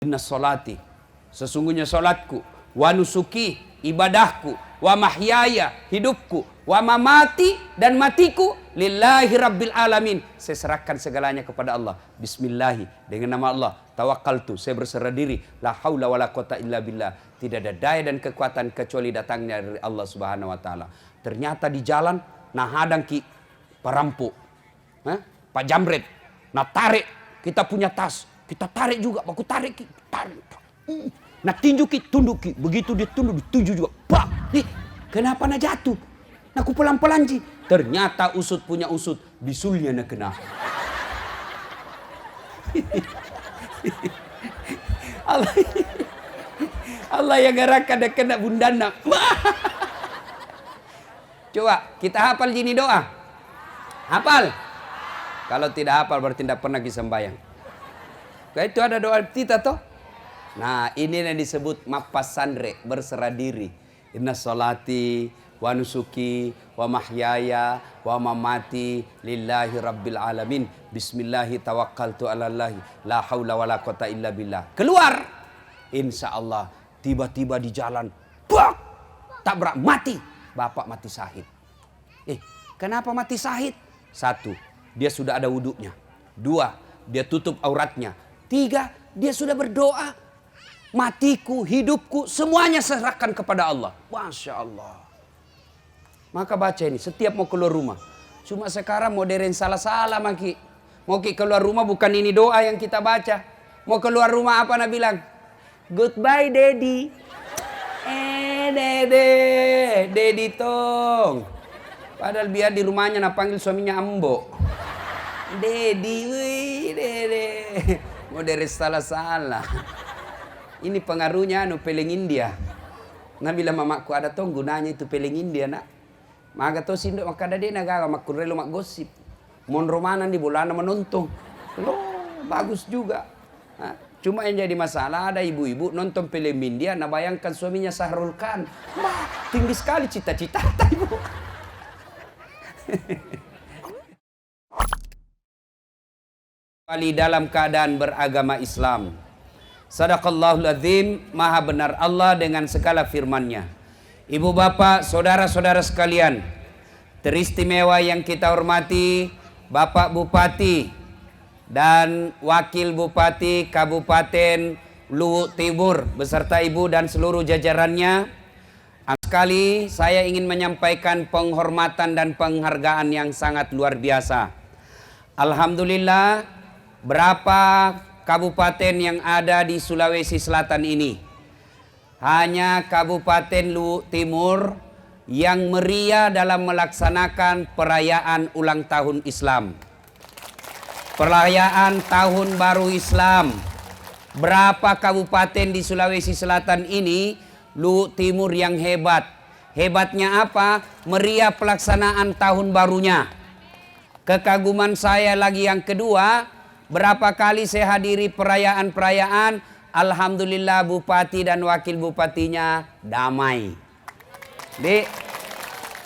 Inna solati, sesungguhnya solatku, wa nusuki, ibadahku, wa mahyaya, hidupku, wa mamati, dan matiku, lillahi rabbil alamin. Saya serahkan segalanya kepada Allah. Bismillahi, dengan nama Allah. Tawakkaltu, saya berserah diri. La haula wa la quwata illa billah. Tidak ada daya dan kekuatan kecuali datangnya dari Allah subhanahu wa ta'ala. Ternyata di jalan, nah hadang ki perampok, Pak Jamret, nah tarik, kita punya tas. Kita tarik juga, aku tarik, tarik. Nah tinju ki, tunduk ki. Begitu dia tunduk, ditunjuk juga. Pak, nih, kenapa nak jatuh? Nah aku pelan-pelan ji. Ternyata usut punya usut, bisulnya nak kena. Allah yang gerakan nak kena bundana. Coba kita hafal gini doa. Hafal? Kalau tidak hafal berarti tidak pernah sembahyang. Itu ada doa kita toh. Nah ini yang disebut mapas sandre, berserah diri. Inna solati wa nusuki wa mahyaya wa mamati lillahi rabbil alamin. Bismillahi tawakkaltu ala Allahi la haula wa la quwata illa billah. Keluar. Insya Allah tiba-tiba di jalan bak, tabrak, mati. Bapak mati syahid. Kenapa mati syahid? Satu, dia sudah ada wuduknya. Dua, dia tutup auratnya. Tiga, dia sudah berdoa. Matiku, hidupku, semuanya serahkan kepada Allah. Masya Allah. Maka baca ini, setiap mau keluar rumah. Cuma sekarang modern salah-salah maki. Mau keluar rumah bukan ini doa yang kita baca. Mau keluar rumah apa nak bilang? Goodbye daddy. Daddy tong. Padahal biar di rumahnya nak panggil suaminya ambo. Daddy, wih, dede. Modern salah-salah. Ini pengaruhnya peleng India. Nah bila mamaku ada tong gunanya itu peleng India nak. Maka to sindok maka ada dia naga makku relo mak gosip. Mon romanan di bulan menonton. Loh, bagus juga. Nah, cuma yang jadi masalah ada ibu-ibu nonton film India nah bayangkan suaminya Sahrul Khan. Wah, tinggi sekali cita-cita ibu. Kali dalam keadaan beragama Islam. Sadaqallahul azim, maha benar Allah dengan segala firman-Nya. Ibu bapak, saudara-saudara sekalian, teristimewa yang kita hormati Bapak Bupati dan Wakil Bupati Kabupaten Luwu Timur beserta ibu dan seluruh jajarannya. Sekali saya ingin menyampaikan penghormatan dan penghargaan yang sangat luar biasa. Alhamdulillah, berapa kabupaten yang ada di Sulawesi Selatan ini, hanya Kabupaten Luwu Timur yang meriah dalam melaksanakan perayaan ulang tahun Islam, perayaan tahun baru Islam. Berapa kabupaten di Sulawesi Selatan ini, Luwu Timur yang hebat. Hebatnya apa? Meriah pelaksanaan tahun barunya. Kekaguman saya lagi yang kedua, berapa kali saya hadiri perayaan-perayaan, alhamdulillah bupati dan wakil bupatinya damai. Di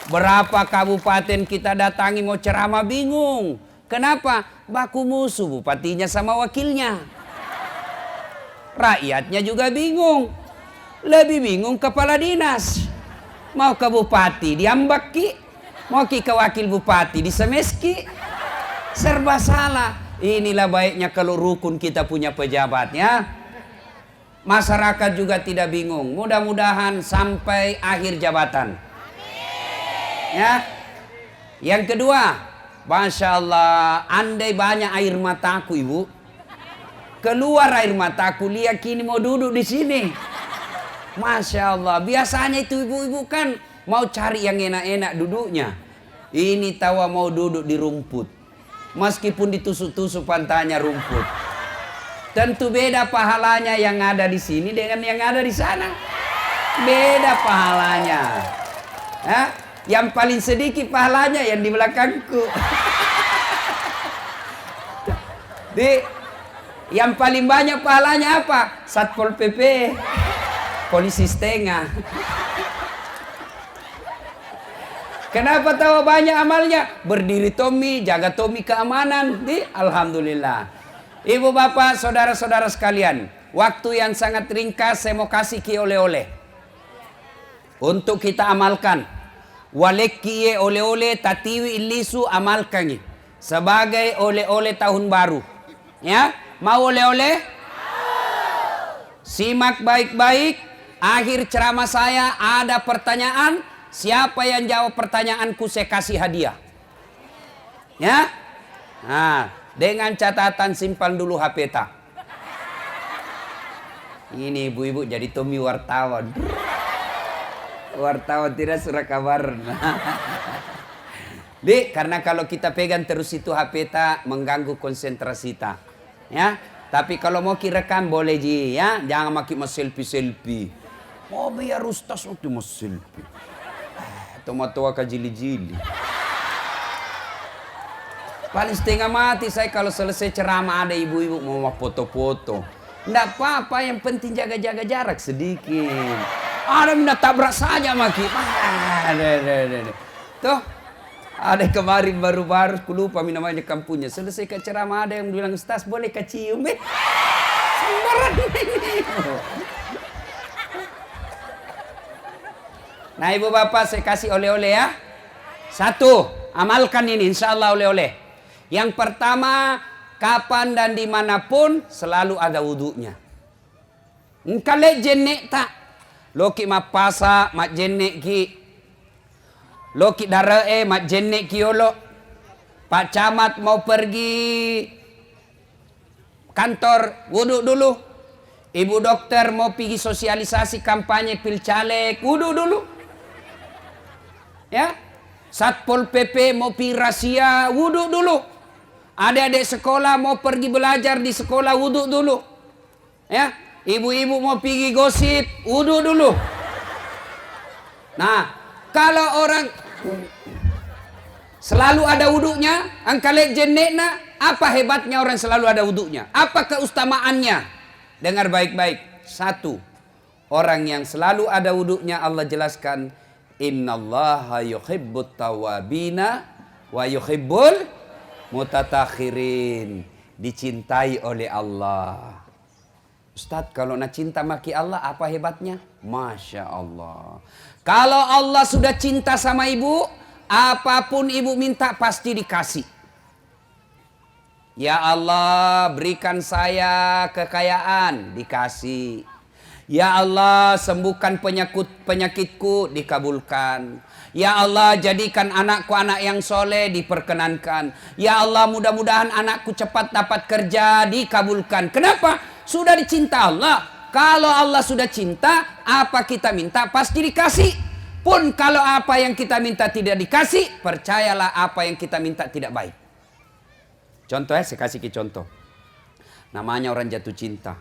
berapa kabupaten kita datangi mau ceramah bingung. Kenapa? Baku musuh bupatinya sama wakilnya. Rakyatnya juga bingung. Lebih bingung kepala dinas. Mau ke bupati diambak ki, mau ke wakil bupati disemeski. Serba salah. Inilah baiknya kalau rukun kita punya pejabatnya. Masyarakat juga tidak bingung. Mudah-mudahan sampai akhir jabatan. Ya. Yang kedua, Masya Allah, andai banyak air mataku ibu. Keluar air mataku, lihat kini mau duduk di sini. Masya Allah, biasanya itu ibu-ibu kan mau cari yang enak-enak duduknya. Ini tawa mau duduk di rumput. Meskipun ditusuk-tusuk pantainya rumput. Tentu beda pahalanya yang ada di sini dengan yang ada di sana. Beda pahalanya. Yang paling sedikit pahalanya yang di belakangku. Yang paling banyak pahalanya apa? Satpol PP. Polisi setengah. Kenapa tahu banyak amalnya? Berdiri Tommy, jaga Tommy keamanan. Alhamdulillah. Ibu bapak, saudara-saudara sekalian. waktu yang sangat ringkas saya mau kasih ki oleh-oleh. Untuk kita amalkan. Waleki oleh-oleh tatiwi ilisu amalkan. Sebagai oleh-oleh tahun baru. Ya, mau oleh-oleh? Simak baik-baik. Akhir ceramah saya ada pertanyaan. Siapa yang jawab pertanyaanku saya kasih hadiah. Ya. Nah, dengan catatan simpan dulu HP tak. Ini ibu-ibu jadi Tommy wartawan. Wartawan tidak surat kabar. Dek, karena kalau kita pegang terus itu HP tak mengganggu konsentrasi tak. Ya. Tapi kalau mau kirekam boleh ji ya. Jangan makin selfie-selfie. Mau biar ustaz waktu mau selfie. Tomat-tomat kajili-jili. Paling setengah mati saya kalau selesai ceramah ada ibu-ibu mau foto-foto. Nggak apa-apa, yang penting jaga-jaga jarak sedikit. Ada minta tabrak saja maki. Tuh, ada kemarin baru-baru, lupa namanya kampungnya. Selesai ke ceramah ada yang bilang, Ustaz boleh kecium? Sembarang ini. Nah ibu bapak saya kasih oleh-oleh ya. Satu, amalkan ini insya Allah oleh-oleh. Yang pertama, kapan dan dimanapun selalu ada wudhunya. Engkale jenek tak. Loki mapasa mak jenek ki. Loki darae mak jenek ki yolo. Pak Camat mau pergi kantor, wudhu dulu. Ibu dokter mau pergi sosialisasi kampanye pilcaleg, wudhu dulu. Ya, Satpol PP mau pergi rahasia, wudhu dulu. Adik-adik sekolah mau pergi belajar di sekolah, wudhu dulu. Ya, ibu-ibu mau pergi gosip, wudhu dulu. Nah, kalau orang selalu ada wudhunya, angkale jenekna, apa hebatnya orang selalu ada wudhunya? Apa keustamaannya? Dengar baik-baik. Satu, orang yang selalu ada wudhunya Allah jelaskan, innallaha yuhibbut tawabina wa yuhibbul mutatakhirin. Dicintai oleh Allah. Ustadz, kalau nak cinta maki Allah apa hebatnya? Masya Allah. Kalau Allah sudah cinta sama ibu, apapun ibu minta pasti dikasih. Ya Allah, berikan saya kekayaan, dikasih. Ya Allah, sembuhkan penyakitku, dikabulkan. Ya Allah, jadikan anakku anak yang soleh, diperkenankan. Ya Allah, mudah-mudahan anakku cepat dapat kerja, dikabulkan. Kenapa? Sudah dicinta Allah. Kalau Allah sudah cinta, apa kita minta pasti dikasih. Pun kalau apa yang kita minta tidak dikasih, percayalah apa yang kita minta tidak baik. Contoh ya, saya kasih ke contoh. Namanya orang jatuh cinta.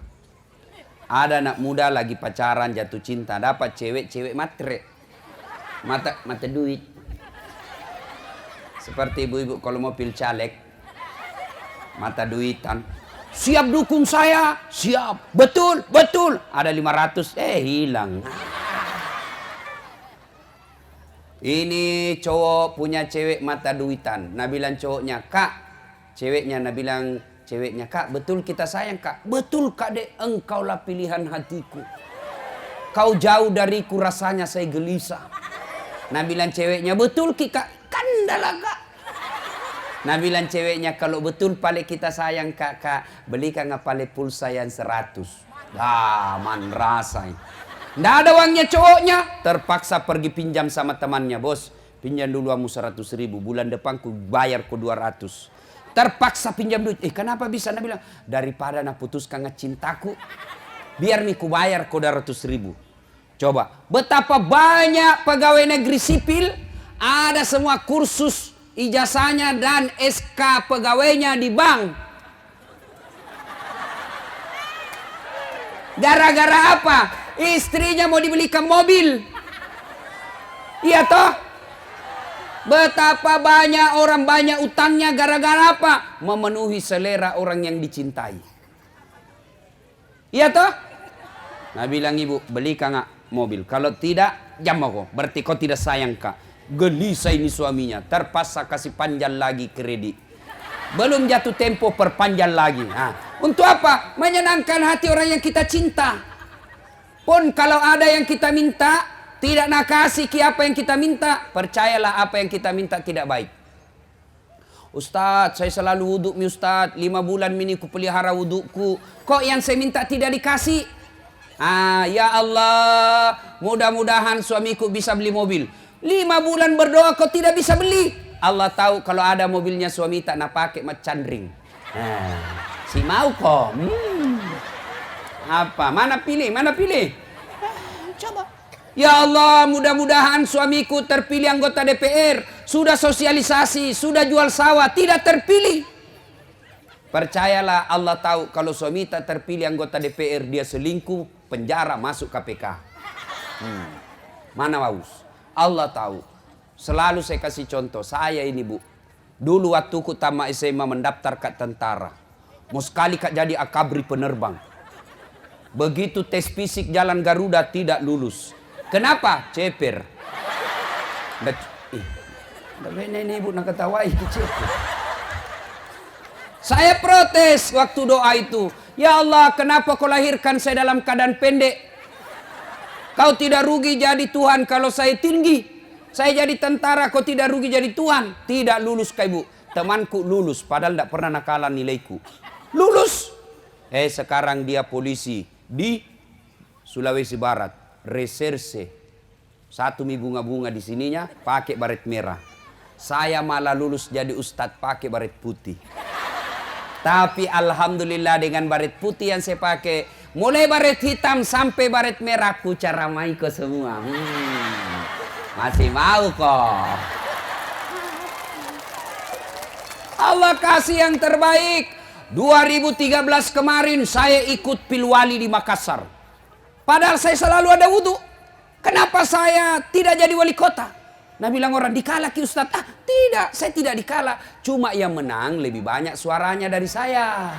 Ada anak muda lagi pacaran jatuh cinta, dapat cewek matre. Mata duit. Seperti ibu-ibu kalau mau pil caleg, mata duitan. Siap dukung saya, siap. Betul. Ada 500, hilang. Ini cowok punya cewek mata duitan. Nah bilang cowoknya, Kak, ceweknya, nah bilang ceweknya, Kak, betul kita sayang, Kak. Betul, Kak, dek, engkaulah pilihan hatiku. Kau jauh dariku, rasanya saya gelisah. Nah bilang ceweknya, betul, Kak, kandalah, Kak. Nah bilang ceweknya, kalau betul pale kita sayang, Kak, belikan pale pulsa yang 100. Man rasai. Nggak ada uangnya cowoknya. Terpaksa pergi pinjam sama temannya, bos. Pinjam dulu kamu 100.000. Bulan depan ku bayar ku 200. Terpaksa pinjam duit. Kenapa bisa? Nah bilang, daripada nak putuskan cintaku, biar nih ku bayar ku 200.000. Coba, betapa banyak pegawai negeri sipil ada semua kursus ijazahnya dan SK pegawainya di bank. Gara-gara apa? Istrinya mau dibelikan mobil. Iya toh? Betapa banyak orang banyak utangnya gara-gara apa? Memenuhi selera orang yang dicintai. Iya toh? Nah bilang ibu, belikan mobil. Kalau tidak, jam aku. Berarti kau tidak sayang, Kak. Gelisah ini suaminya. Terpaksa kasih panjang lagi kredit. Belum jatuh tempo perpanjang lagi. Nah, Untuk apa? Menyenangkan hati orang yang kita cinta. Pun kalau ada yang kita minta, tidak nak kasih apa yang kita minta, percayalah apa yang kita minta tidak baik. Ustadz, saya selalu wuduk mi Ustadz, 5 bulan ini ku pelihara wudukku. Kok yang saya minta tidak dikasih? Ya Allah, mudah-mudahan suamiku bisa beli mobil. 5 bulan berdoa kau tidak bisa beli. Allah tahu kalau ada mobilnya suami tak nak pakai macan ring. Si mau kok. Apa? Mana pilih? Mana pilih? Coba. Ya Allah, mudah-mudahan suamiku terpilih anggota DPR. Sudah sosialisasi, sudah jual sawah, tidak terpilih. Percayalah Allah tahu kalau suami tak terpilih anggota DPR, dia selingkuh, penjara, masuk KPK. Mana Maus? Allah tahu. Selalu saya kasih contoh, saya ini Bu. Dulu waktu ku tamat SMA mendaftar ke tentara. Mau sekali kak jadi akabri penerbang. Begitu tes fisik jalan Garuda tidak lulus. Kenapa? Ceper. Ini ibu nak ketawai ceper. Saya protes waktu doa itu. Ya Allah, kenapa kau lahirkan saya dalam keadaan pendek? Kau tidak rugi jadi Tuhan kalau saya tinggi. Saya jadi tentara, kau tidak rugi jadi Tuhan. Tidak lulus kak ibu. Temanku lulus, padahal tidak pernah nakalan nilaiku. Lulus. Sekarang dia polisi di Sulawesi Barat. Reserse. 1 mi bunga-bunga di sininya, pakai baret merah. Saya malah lulus jadi ustadz pakai baret putih. Tapi alhamdulillah dengan baret putih yang saya pakai, mulai baret hitam sampai baret merah, ku caramai ke semua. Masih mau kok. Allah kasih yang terbaik. 2013 kemarin saya ikut pilwali di Makassar. Padahal saya selalu ada wudhu. Kenapa saya tidak jadi wali kota? Nah bilang orang, dikalah ki Ustaz. Tidak, saya tidak dikalah. Cuma yang menang lebih banyak suaranya dari saya.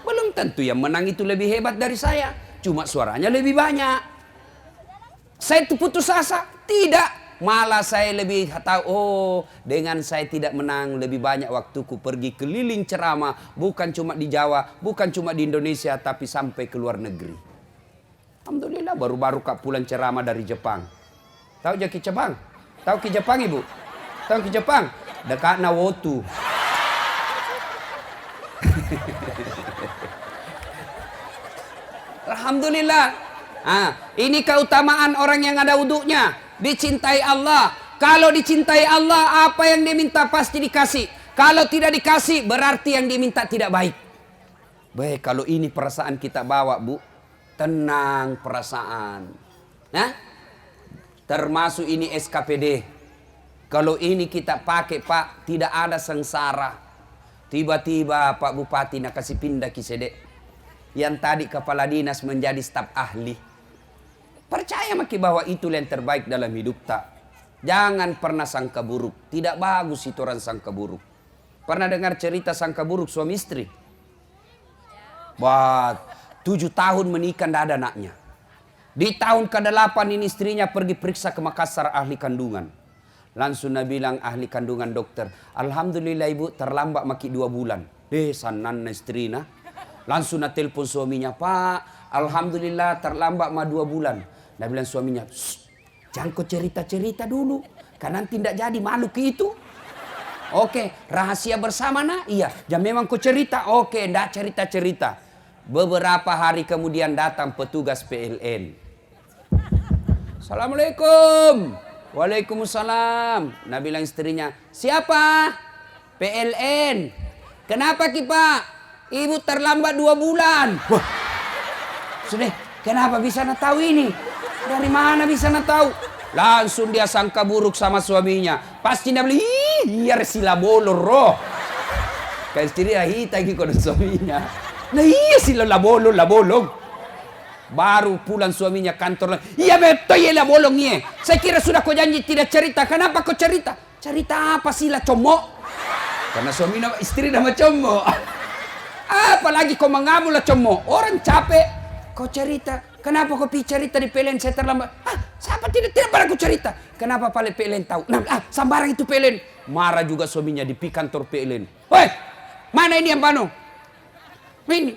Belum tentu yang menang itu lebih hebat dari saya. Cuma suaranya lebih banyak. Saya itu putus asa. Tidak. Malah saya lebih tahu, dengan saya tidak menang lebih banyak waktuku pergi keliling ceramah. Bukan cuma di Jawa, bukan cuma di Indonesia, tapi sampai ke luar negeri. Alhamdulillah baru-baru kak pulang ceramah dari Jepang. Tahu je ki Jepang? Tahu ki Jepang ibu? Tahu ki Jepang? Dekat Nawotu. Alhamdulillah. Ini keutamaan orang yang ada wuduknya. Dicintai Allah. Kalau dicintai Allah, apa yang diminta pasti dikasih. Kalau tidak dikasih, berarti yang diminta tidak baik. Baik, kalau ini perasaan kita bawa, Bu. Tenang perasaan. Nah, termasuk ini SKPD. Kalau ini kita pakai Pak, tidak ada sengsara. Tiba-tiba Pak Bupati nak kasih pindah Kisedek. Yang tadi kepala dinas menjadi staf ahli. Percaya maki bahwa itu yang terbaik dalam hidup tak. Jangan pernah sangka buruk. Tidak bagus itu orang sangka buruk. Pernah dengar cerita sangka buruk suami istri? 7 tahun menikah tidak ada anaknya. Di tahun ke-8 ini istrinya pergi periksa ke Makassar ahli kandungan. Langsung dia bilang ahli kandungan dokter, alhamdulillah ibu terlambat maki 2 bulan. Sanan istrina. Langsung dia telepon suaminya, Pak, alhamdulillah terlambat 2 bulan. Dia bilang suaminya, jangan kau cerita-cerita dulu. Kan nanti tidak jadi malu ke itu. Oke, rahasia bersama nak? Iya. Jangan memang kau cerita. Oke, tidak cerita-cerita. Beberapa hari kemudian datang petugas PLN. Assalamualaikum. Waalaikumsalam. Nah bilang istrinya, siapa? PLN. Kenapa ki Pak? Ibu terlambat 2 bulan. Wah. Sudah, kenapa bisa nak tahu ini? Dari mana bisa nak tahu? Langsung dia sangka buruk sama suaminya. Pasti dia bilang, iya sila bolor roh. Kayak istrinya hita gitu suaminya. Nah iya sila labolong. Baru pulang suaminya kantor. Iya betul ya labolong ya. Saya kira sudah kau janji tidak cerita. Kenapa kau cerita? Cerita apa sila comok? Karena suaminya istri nama comok. Apalagi kau mengamul lah comok. Orang capek. Kau cerita. Kenapa kau pergi cerita di PLN saya terlambat? Siapa tidak pernah kau cerita. Kenapa paling PLN tahu? Sambarang itu PLN. Marah juga suaminya di kantor PLN. Woi, mana ini yang panu? Ini.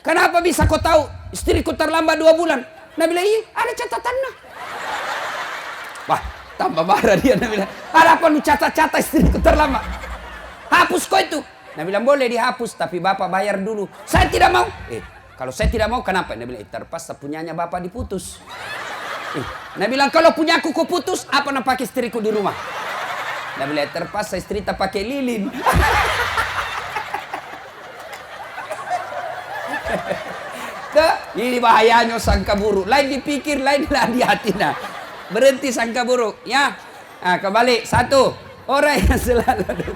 Kenapa bisa kau tahu istriku terlambat 2 bulan? Nabi bilang, iya ada catatannya. Wah, tambah marah dia. Nabi bilang, ada apa lu catat-catat istriku terlambat? Hapus kau itu. Nabi bilang, boleh dihapus, tapi bapak bayar dulu. Saya tidak mau. Kalau saya tidak mau, kenapa? Nabi bilang, terpaksa punyanya bapak diputus. Nabi bilang, kalau punya aku kau putus, apa nak pakai istriku di rumah? Nabi bilang, terpaksa istri tak pakai lilin. Ini bahayanya sangka buruk. Lain dipikir, lainlah di hati. Nah, berhenti sangka buruk. Ya, nah, kembali. 1. Orang yang selalu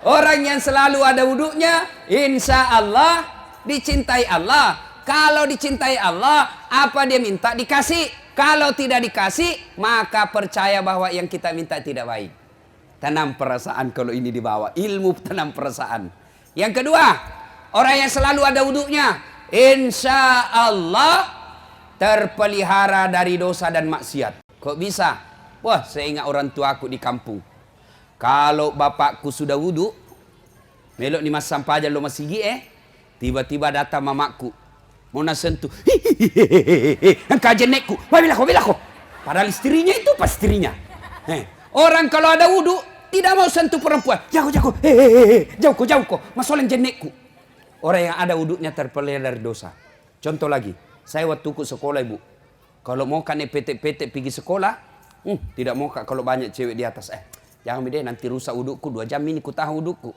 orang yang selalu ada wuduknya, insya Allah dicintai Allah. Kalau dicintai Allah, apa dia minta dikasih. Kalau tidak dikasih, maka percaya bahwa yang kita minta tidak baik. Tanam perasaan kalau ini dibawa. Ilmu tanam perasaan. Yang kedua, orang yang selalu ada wuduknya, insya Allah terpelihara dari dosa dan maksiat. Kok bisa? Wah, saya ingat orang tua aku di kampung. Kalau bapakku sudah wuduk, melok ni mas sampah aja lo masih tiba-tiba datang mamaku. Mau nak sentuh. Engkau jenekku. Bila kau. Padahal istrinya itu pas istrinya. Orang kalau ada wuduk, tidak mau sentuh perempuan. Jauh. Jauh kau. Masalah jenekku. Orang yang ada wuduknya terpelihara dari dosa. Contoh lagi. Saya waktu ke sekolah ibu. Kalau mau kan petek-petek pergi sekolah. Tidak mau kalau banyak cewek di atas. Jangan beda nanti rusak wudukku. 2 jam ini ku tahu wudukku.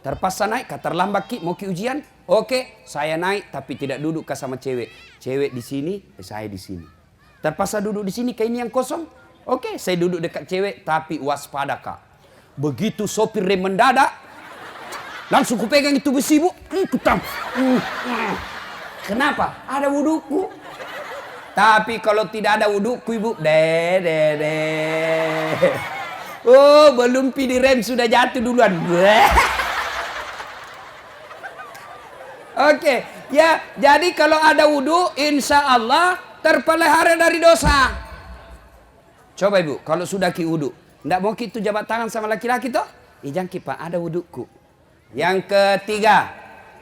Terpaksa naik, terlambat mau ki ujian. Oke, saya naik tapi tidak duduk sama cewek. Cewek di sini, saya di sini. Terpaksa duduk di sini kayak ini yang kosong. Oke, saya duduk dekat cewek tapi waspada kak. Begitu sopir rem mendadak, langsung ku pegang itu besi bu. Kenapa? Ada wudukku. Tapi kalau tidak ada wudukku ibu, oh, belum pilih rem sudah jatuh duluan. Oke, ya. Jadi kalau ada wudu, insya Allah terpelihara dari dosa. Coba ibu, kalau sudah ki wudu, ndak mau itu jabat tangan sama laki-laki toh? Jangan pak, ada wuduku. Yang ketiga,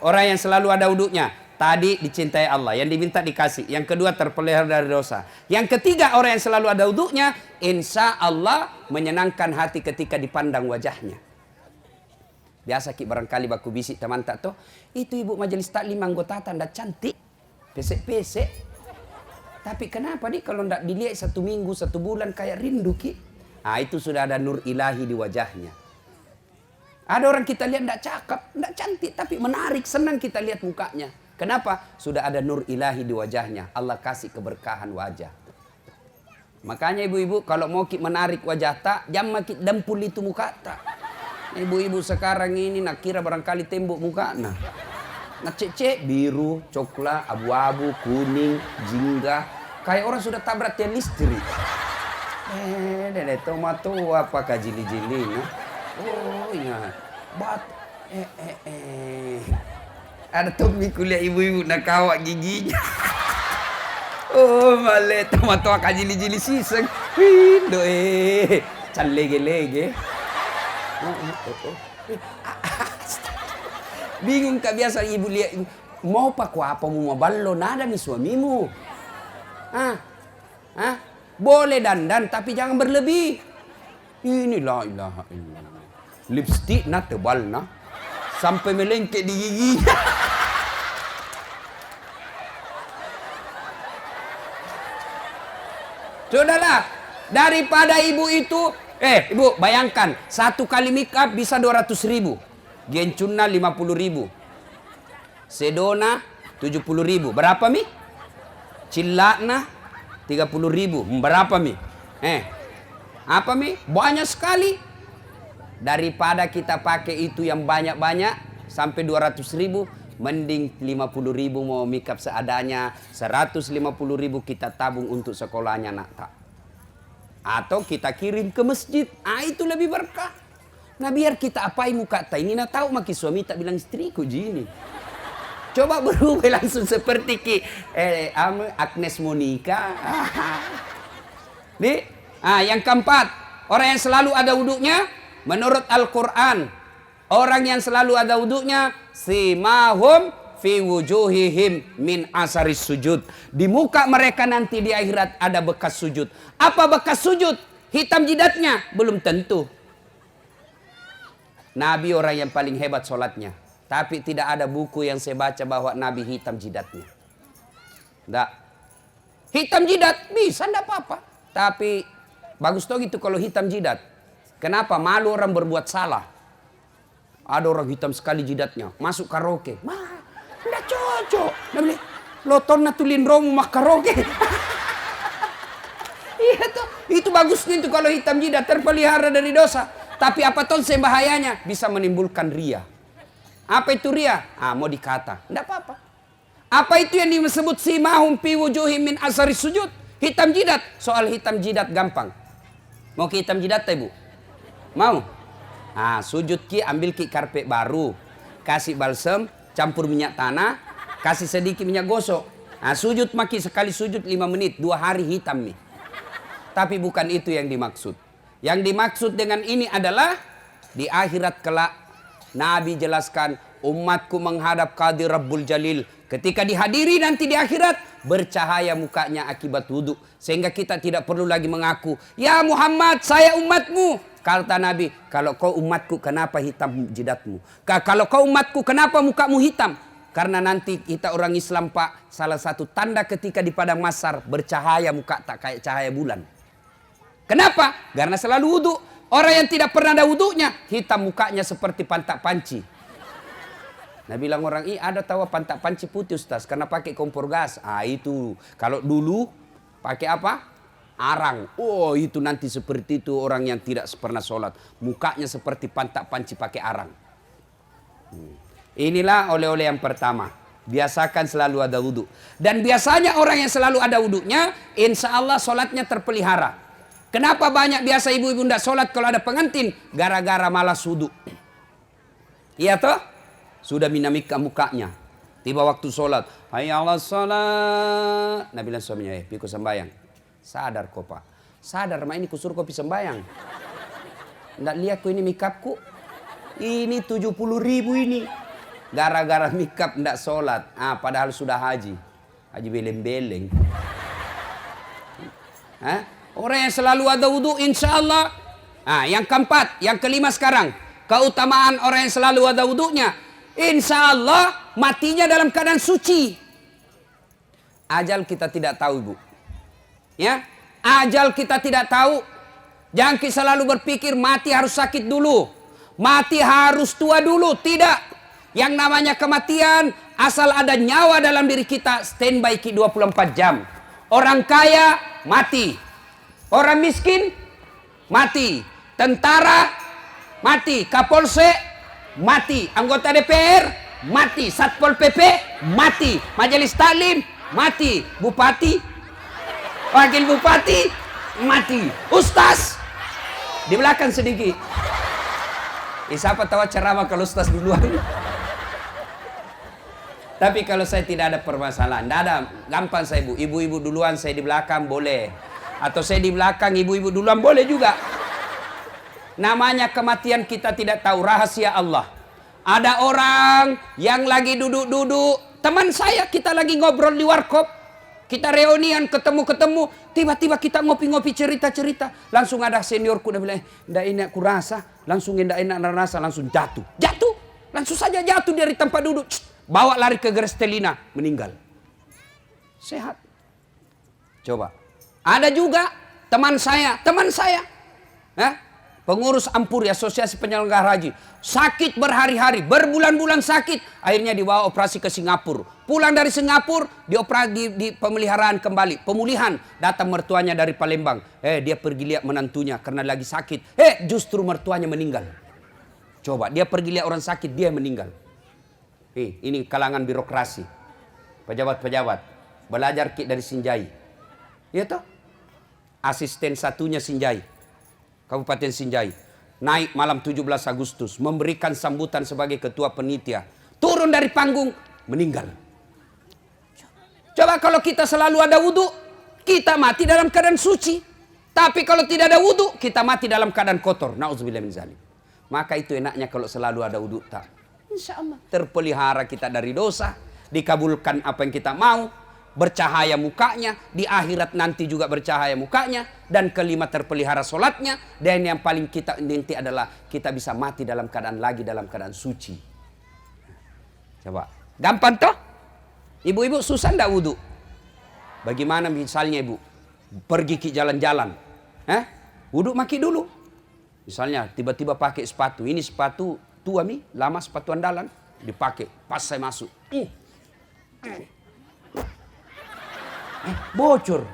orang yang selalu ada wuduknya. Tadi dicintai Allah, yang diminta dikasih. Yang kedua terpelihara dari dosa. Yang ketiga orang yang selalu ada wuduknya, insya Allah menyenangkan hati ketika dipandang wajahnya. Biasa ki barangkali baku bisik teman tak toh, itu ibu majelis taklim anggota tanda cantik, pesek-pesek. Tapi kenapa nih kalau ndak dilihat 1 minggu 1 bulan kayak rindu ki? Itu sudah ada nur ilahi di wajahnya. Ada orang kita lihat ndak cakep, ndak cantik, tapi menarik, senang kita lihat mukanya. Kenapa? Sudah ada nur ilahi di wajahnya. Allah kasih keberkahan wajah. Makanya ibu-ibu kalau mau menarik wajah tak, jangan makin dempul itu muka tak. Ibu-ibu sekarang ini nak kira barangkali tembok muka nah. Nak cek biru, coklat, abu-abu, kuning, jingga. Kayak orang sudah tabrak tiang listrik. Tomato apakah jili-jili nah? Oh ingat. Ada Tommy kuliah ibu-ibu nak kawak giginya. Oh malah tomato akak jili-jili siseng. Hindo can lege-lege. Bingung kak biasa ibu lihat. Mau paku apa mau ballo nada nih suamimu. Boleh dandan tapi jangan berlebih. Ini la ilaha illallah. Lipstick na tebal na. Sampai melengket di gigi. Sudahlah, daripada ibu itu, ibu bayangkan 1 kali make up bisa 200.000, gencunna 50.000, sedona 70.000, berapa mi? Cilakna 30.000, berapa mi? Apa mi? Banyak sekali. Daripada kita pakai itu yang banyak-banyak sampai 200.000, mending 50.000 mau make up seadanya, 150.000 kita tabung untuk sekolahnya nak tak. Atau kita kirim ke masjid, itu lebih berkah. Nah biar kita apai muka tak ini, nah tahu maki suami tak bilang istriku gini. Coba berubah langsung seperti Agnes Monica. Nih, yang keempat, orang yang selalu ada wuduknya, menurut Al-Quran, Orang yang selalu ada wudunya, simahum fi wujuhihim min asaris sujud. Di muka mereka nanti di akhirat ada bekas sujud. Apa bekas sujud? Hitam jidatnya? Belum tentu. Nabi orang yang paling hebat sholatnya. Tapi tidak ada buku yang saya baca bahwa Nabi hitam jidatnya. Tidak. Hitam jidat bisa, tidak apa-apa. Tapi bagus toh gitu kalau hitam jidat. Kenapa? Malu orang berbuat salah. Ada orang hitam sekali jidatnya, masuk karaoke. Mah, tidak cocok. Nabi, loton natulin romu mak karaoke. Iya tuh, itu bagusnya itu kalau hitam jidat terpelihara dari dosa. Tapi apa tuh bahayanya? Bisa menimbulkan ria. Apa itu ria? Mau dikata. Tidak apa-apa. Apa itu yang disebut simahum fi wujuhim min asari sujud? Hitam jidat. Soal hitam jidat gampang. Mau ke hitam jidat ibu? Mau? Sujud ki, ambil ki karpet baru, kasih balsem, campur minyak tanah, kasih sedikit minyak gosok. Sujud maki sekali sujud 5 menit, 2 hari hitam nih. Tapi bukan itu yang dimaksud. Yang dimaksud dengan ini adalah di akhirat kelak Nabi jelaskan umatku menghadap Qadir Rabbul Jalil. Ketika dihadiri nanti di akhirat bercahaya mukanya akibat wudhu. Sehingga kita tidak perlu lagi mengaku, ya Muhammad saya umatmu. Kata Nabi, kalau kau umatku kenapa hitam jidatmu? Kalau kau umatku kenapa mukamu hitam? Karena nanti kita orang Islam Pak, salah satu tanda ketika di padang mahsyar bercahaya muka tak kayak cahaya bulan. Kenapa? Karena selalu wudhu. Orang yang tidak pernah ada wudhunya, hitam mukanya seperti pantak panci. Nah bilang orang, ada tahu pantak panci putih Ustaz, karena pakai kompor gas. Itu. Kalau dulu pakai apa? Arang. Oh itu nanti seperti itu orang yang tidak pernah sholat. Mukanya seperti pantak panci pakai arang. Inilah oleh-oleh yang pertama. Biasakan selalu ada wudhu. Dan biasanya orang yang selalu ada wudhunya, insya Allah sholatnya terpelihara. Kenapa banyak biasa ibu-ibu tidak sholat kalau ada pengantin? Gara-gara malas wudhu. Iya toh? Sudah minamika mukanya. Tiba waktu sholat. Hayya 'alas sholat. Nabi bilang suaminya, pikul sembayang. Sadar kok Pak. Sadar ma ini kusur kopi sembayang. Nggak lihat kok ini mikapku. Ini 70.000 ini. Gara-gara mikap nggak sholat. Padahal sudah haji. Haji beleng-beleng. Orang yang selalu ada wudhu insya Allah. Yang keempat, yang kelima sekarang. Keutamaan orang yang selalu ada wudhunya. Insya Allah matinya dalam keadaan suci. Ajal kita tidak tahu ibu. Ya, ajal kita tidak tahu. Jangan kita selalu berpikir mati harus sakit dulu. Mati harus tua dulu. Tidak. Yang namanya kematian asal ada nyawa dalam diri kita standby 24 jam. Orang kaya mati. Orang miskin mati. Tentara mati. Kapolsek mati. Anggota DPR mati. Satpol PP mati. Majelis Taklim mati. Bupati, wakil bupati mati. Ustaz di belakang sedikit. Siapa tahu ceramah kalau ustaz duluan. Tapi kalau saya tidak ada permasalahan, tidak ada, gampang saya ibu. Ibu-ibu duluan, saya di belakang boleh. Atau saya di belakang, ibu-ibu duluan boleh juga. Namanya kematian kita tidak tahu, rahasia Allah. Ada orang yang lagi duduk-duduk, teman saya kita lagi ngobrol di warkop. Kita reunian, ketemu-ketemu, tiba-tiba kita ngopi-ngopi cerita-cerita. Langsung ada seniorku udah bilang, ndak enak aku rasa. Langsung ndak enak rasa, langsung jatuh. Jatuh, langsung saja jatuh dari tempat duduk. Bawa lari ke Grestelina, meninggal. Sehat. Coba. Ada juga teman saya. Pengurus Ampuri, Asosiasi Penyelenggara Haji. Sakit berhari-hari, berbulan-bulan sakit. Akhirnya dibawa operasi ke Singapura. Pulang dari Singapura, di pemeliharaan kembali. Pemulihan, datang mertuanya dari Palembang. Dia pergi lihat menantunya karena lagi sakit. Justru mertuanya meninggal. Coba, dia pergi lihat orang sakit, dia meninggal. Ini kalangan birokrasi. Pejabat-pejabat. Belajar dari Sinjai. Iya toh? Asisten satunya Sinjai. Kabupaten Sinjai. Naik malam 17 Agustus. Memberikan sambutan sebagai ketua penitia. Turun dari panggung. Meninggal. Coba kalau kita selalu ada wudhu. Kita mati dalam keadaan suci. Tapi kalau tidak ada wudhu. Kita mati dalam keadaan kotor. Na'udzubillah min zalik. Maka itu enaknya kalau selalu ada wudhu tak. Insya Allah terpelihara kita dari dosa, dikabulkan apa yang kita mau, bercahaya mukanya, di akhirat nanti juga bercahaya mukanya, dan kelima terpelihara solatnya, dan yang paling kita inti adalah kita bisa mati dalam keadaan suci. Coba, gampang toh? Ibu-ibu susah ndak wudhu? Bagaimana misalnya ibu pergi ke jalan-jalan, wudhu maki dulu. Misalnya tiba-tiba pakai sepatu, ini sepatu tua mi, lama sepatu andalan, dipakai pas saya masuk. Bocor,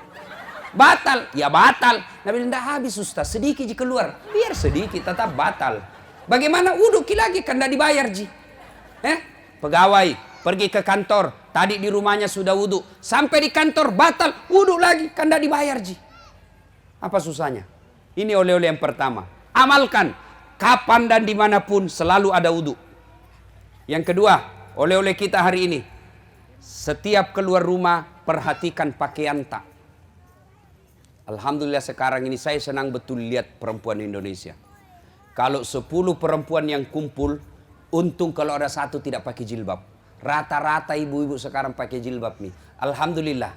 batal, ya batal. Nabi tidak habis Ustaz, sedikit ji keluar, biar sedikit tetap batal. Bagaimana wudhu lagi kan tidak dibayar ji? Pegawai pergi ke kantor, tadi di rumahnya sudah wudhu, sampai di kantor batal, wudhu lagi kan tidak dibayar ji. Apa susahnya? Ini oleh-oleh yang pertama, amalkan kapan dan dimanapun selalu ada wudhu. Yang kedua, oleh-oleh kita hari ini, setiap keluar rumah perhatikan pakaian tak. Alhamdulillah sekarang ini saya senang betul lihat perempuan Indonesia. Kalau 10 perempuan yang kumpul, untung kalau ada satu tidak pakai jilbab. Rata-rata ibu-ibu sekarang pakai jilbab nih. Alhamdulillah.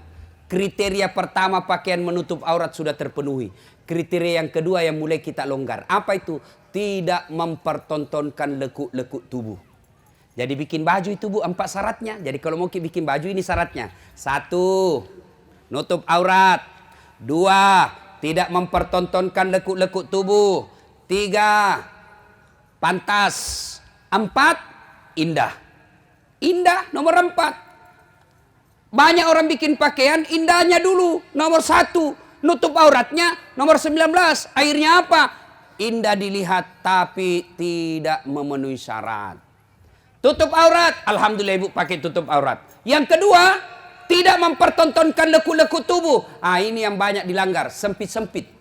Kriteria pertama pakaian menutup aurat sudah terpenuhi. Kriteria yang kedua yang mulai kita longgar. Apa itu? Tidak mempertontonkan lekuk-lekuk tubuh. Jadi bikin baju itu Bu 4 syaratnya. Jadi kalau mau bikin baju ini syaratnya. 1, nutup aurat. 2, tidak mempertontonkan lekuk-lekuk tubuh. 3, pantas. 4, indah. Indah nomor 4. Banyak orang bikin pakaian indahnya dulu. Nomor 1, nutup auratnya. Nomor 19, akhirnya apa? Indah dilihat tapi tidak memenuhi syarat. Tutup aurat, alhamdulillah ibu pakai tutup aurat. Yang kedua, tidak mempertontonkan lekuk-lekuk tubuh. Ini yang banyak dilanggar, sempit-sempit.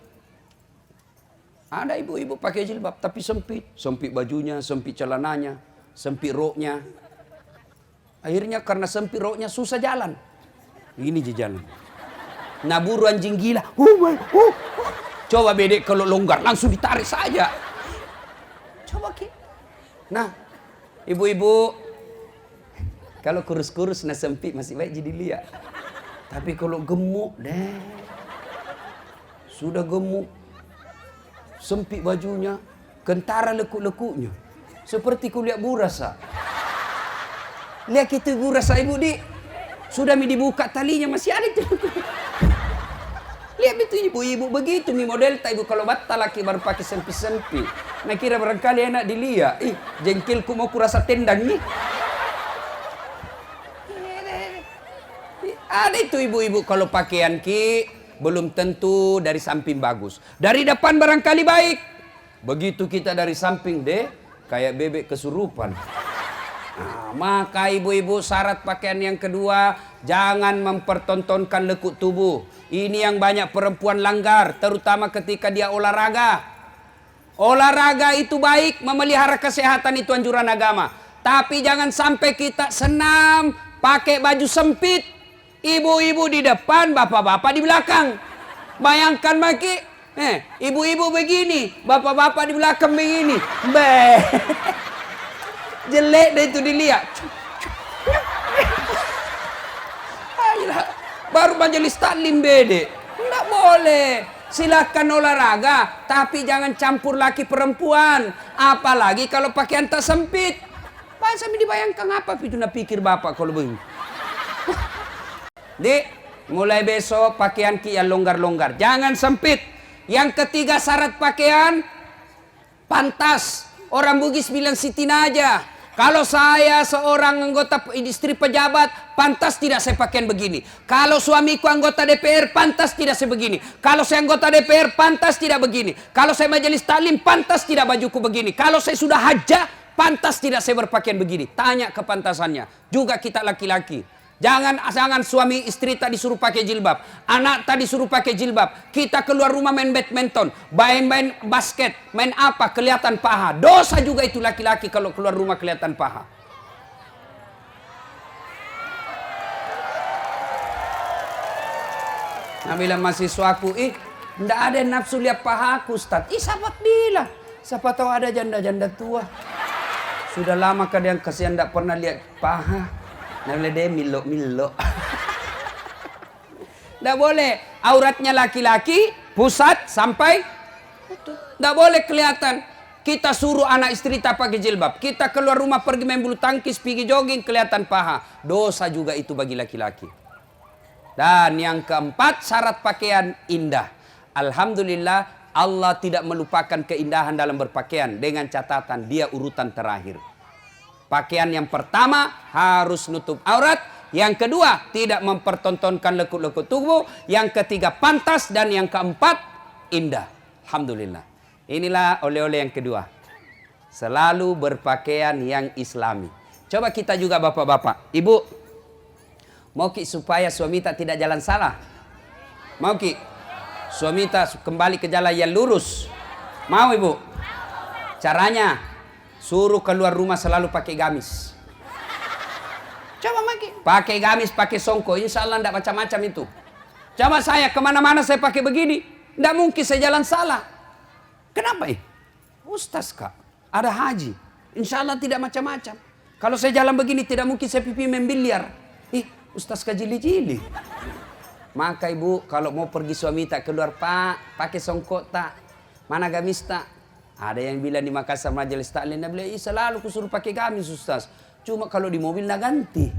Ada ibu-ibu pakai jilbab tapi sempit. Sempit bajunya, sempit celananya, sempit roknya. Akhirnya karena sempit roknya susah jalan. Ini jalan. Naburu anjing gila. Coba bedek kalau longgar langsung ditarik saja. Coba ki. Nah, ibu-ibu kalau kurus-kurus nah sempit masih baik jadi lihat. Tapi kalau gemuk deh. Sudah gemuk. Sempit bajunya, kentara lekuk-lekuknya. Seperti kuliah burasa. Lihat itu burasa ibu di. Sudah dibuka talinya masih ada itu. Lihat itu ibu-ibu begitu mi model tak ibu kalau batal laki baru pakai sempit-sempit. Nah kira barangkali enak dilihat. Jengkelku mau kurasa tendang nih. Ada itu ibu-ibu kalau pakaian ki belum tentu dari samping bagus. Dari depan barangkali baik. Begitu kita dari samping deh kayak bebek kesurupan. Nah, maka ibu-ibu syarat pakaian yang kedua, jangan mempertontonkan lekuk tubuh. Ini yang banyak perempuan langgar, terutama ketika dia olahraga. Olahraga itu baik, memelihara kesehatan itu anjuran agama. Tapi jangan sampai kita senam, pakai baju sempit. Ibu-ibu di depan, bapak-bapak di belakang. Bayangkan maki, ibu-ibu begini, bapak-bapak di belakang begini. Jelek deh itu dilihat. Baru majelis taklim bede. Tidak boleh. Silakan olahraga, tapi jangan campur laki perempuan. Apalagi kalau pakaian tak sempit. Sampai dibayangkan apa itu nak pikir bapak kalau begini. Dek, mulai besok pakaian ki yang longgar-longgar. Jangan sempit. Yang ketiga syarat pakaian pantas. Orang Bugis bilang sitina aja. Kalau saya seorang anggota istri pejabat, pantas tidak saya pakaian begini. Kalau suamiku anggota DPR, pantas tidak saya begini. Kalau saya anggota DPR, pantas tidak begini. Kalau saya majelis taklim, pantas tidak bajuku begini. Kalau saya sudah hajah, pantas tidak saya berpakaian begini. Tanya kepantasannya. Juga kita laki-laki. Jangan suami istri tak disuruh pakai jilbab. Anak tak disuruh pakai jilbab. Kita keluar rumah main badminton. Main basket. Main apa? Kelihatan paha. Dosa juga itu laki-laki kalau keluar rumah kelihatan paha. Nah bilang mahasiswaku, tidak ada nafsu lihat paha aku Ustaz. Sahabat bilang. Siapa tahu ada janda-janda tua. Sudah lama kadang kasihan tidak pernah lihat paha. Namanya dia milo-milo. Tidak boleh. Auratnya laki-laki, pusat sampai. Tidak boleh kelihatan. Kita suruh anak istri tak pakai jilbab. Kita keluar rumah pergi main bulu tangkis, pergi jogging, kelihatan paha. Dosa juga itu bagi laki-laki. Dan yang keempat, syarat pakaian indah. Alhamdulillah, Allah tidak melupakan keindahan dalam berpakaian. Dengan catatan, dia urutan terakhir. Pakaian yang pertama harus nutup aurat. Yang kedua, tidak mempertontonkan lekuk-lekuk tubuh. Yang ketiga, pantas. Dan yang keempat, indah. Alhamdulillah. Inilah oleh-oleh yang kedua. Selalu berpakaian yang islami. Coba kita juga bapak-bapak. Ibu, mau ki supaya suami tak tidak jalan salah? Mau ki? Suami tak kembali ke jalan yang lurus? Mau ibu? Caranya, suruh keluar rumah selalu pakai gamis. Coba maki. Pakai gamis, pakai songko. Insya Allah tidak macam-macam itu. Coba saya kemana-mana saya pakai begini. Tidak mungkin saya jalan salah. Kenapa Ustaz kak, ada haji. Insya Allah tidak macam-macam. Kalau saya jalan begini tidak mungkin saya pipi main biliar. Ustaz kak jili-jili. Maka ibu kalau mau pergi suami tak keluar pak, pakai songkok tak, mana gamis tak. Ada yang bilang di Makassar majelis taklim, dia bilang selalu kusuruh pakai gamis Ustaz. Cuma kalau di mobil nak ganti.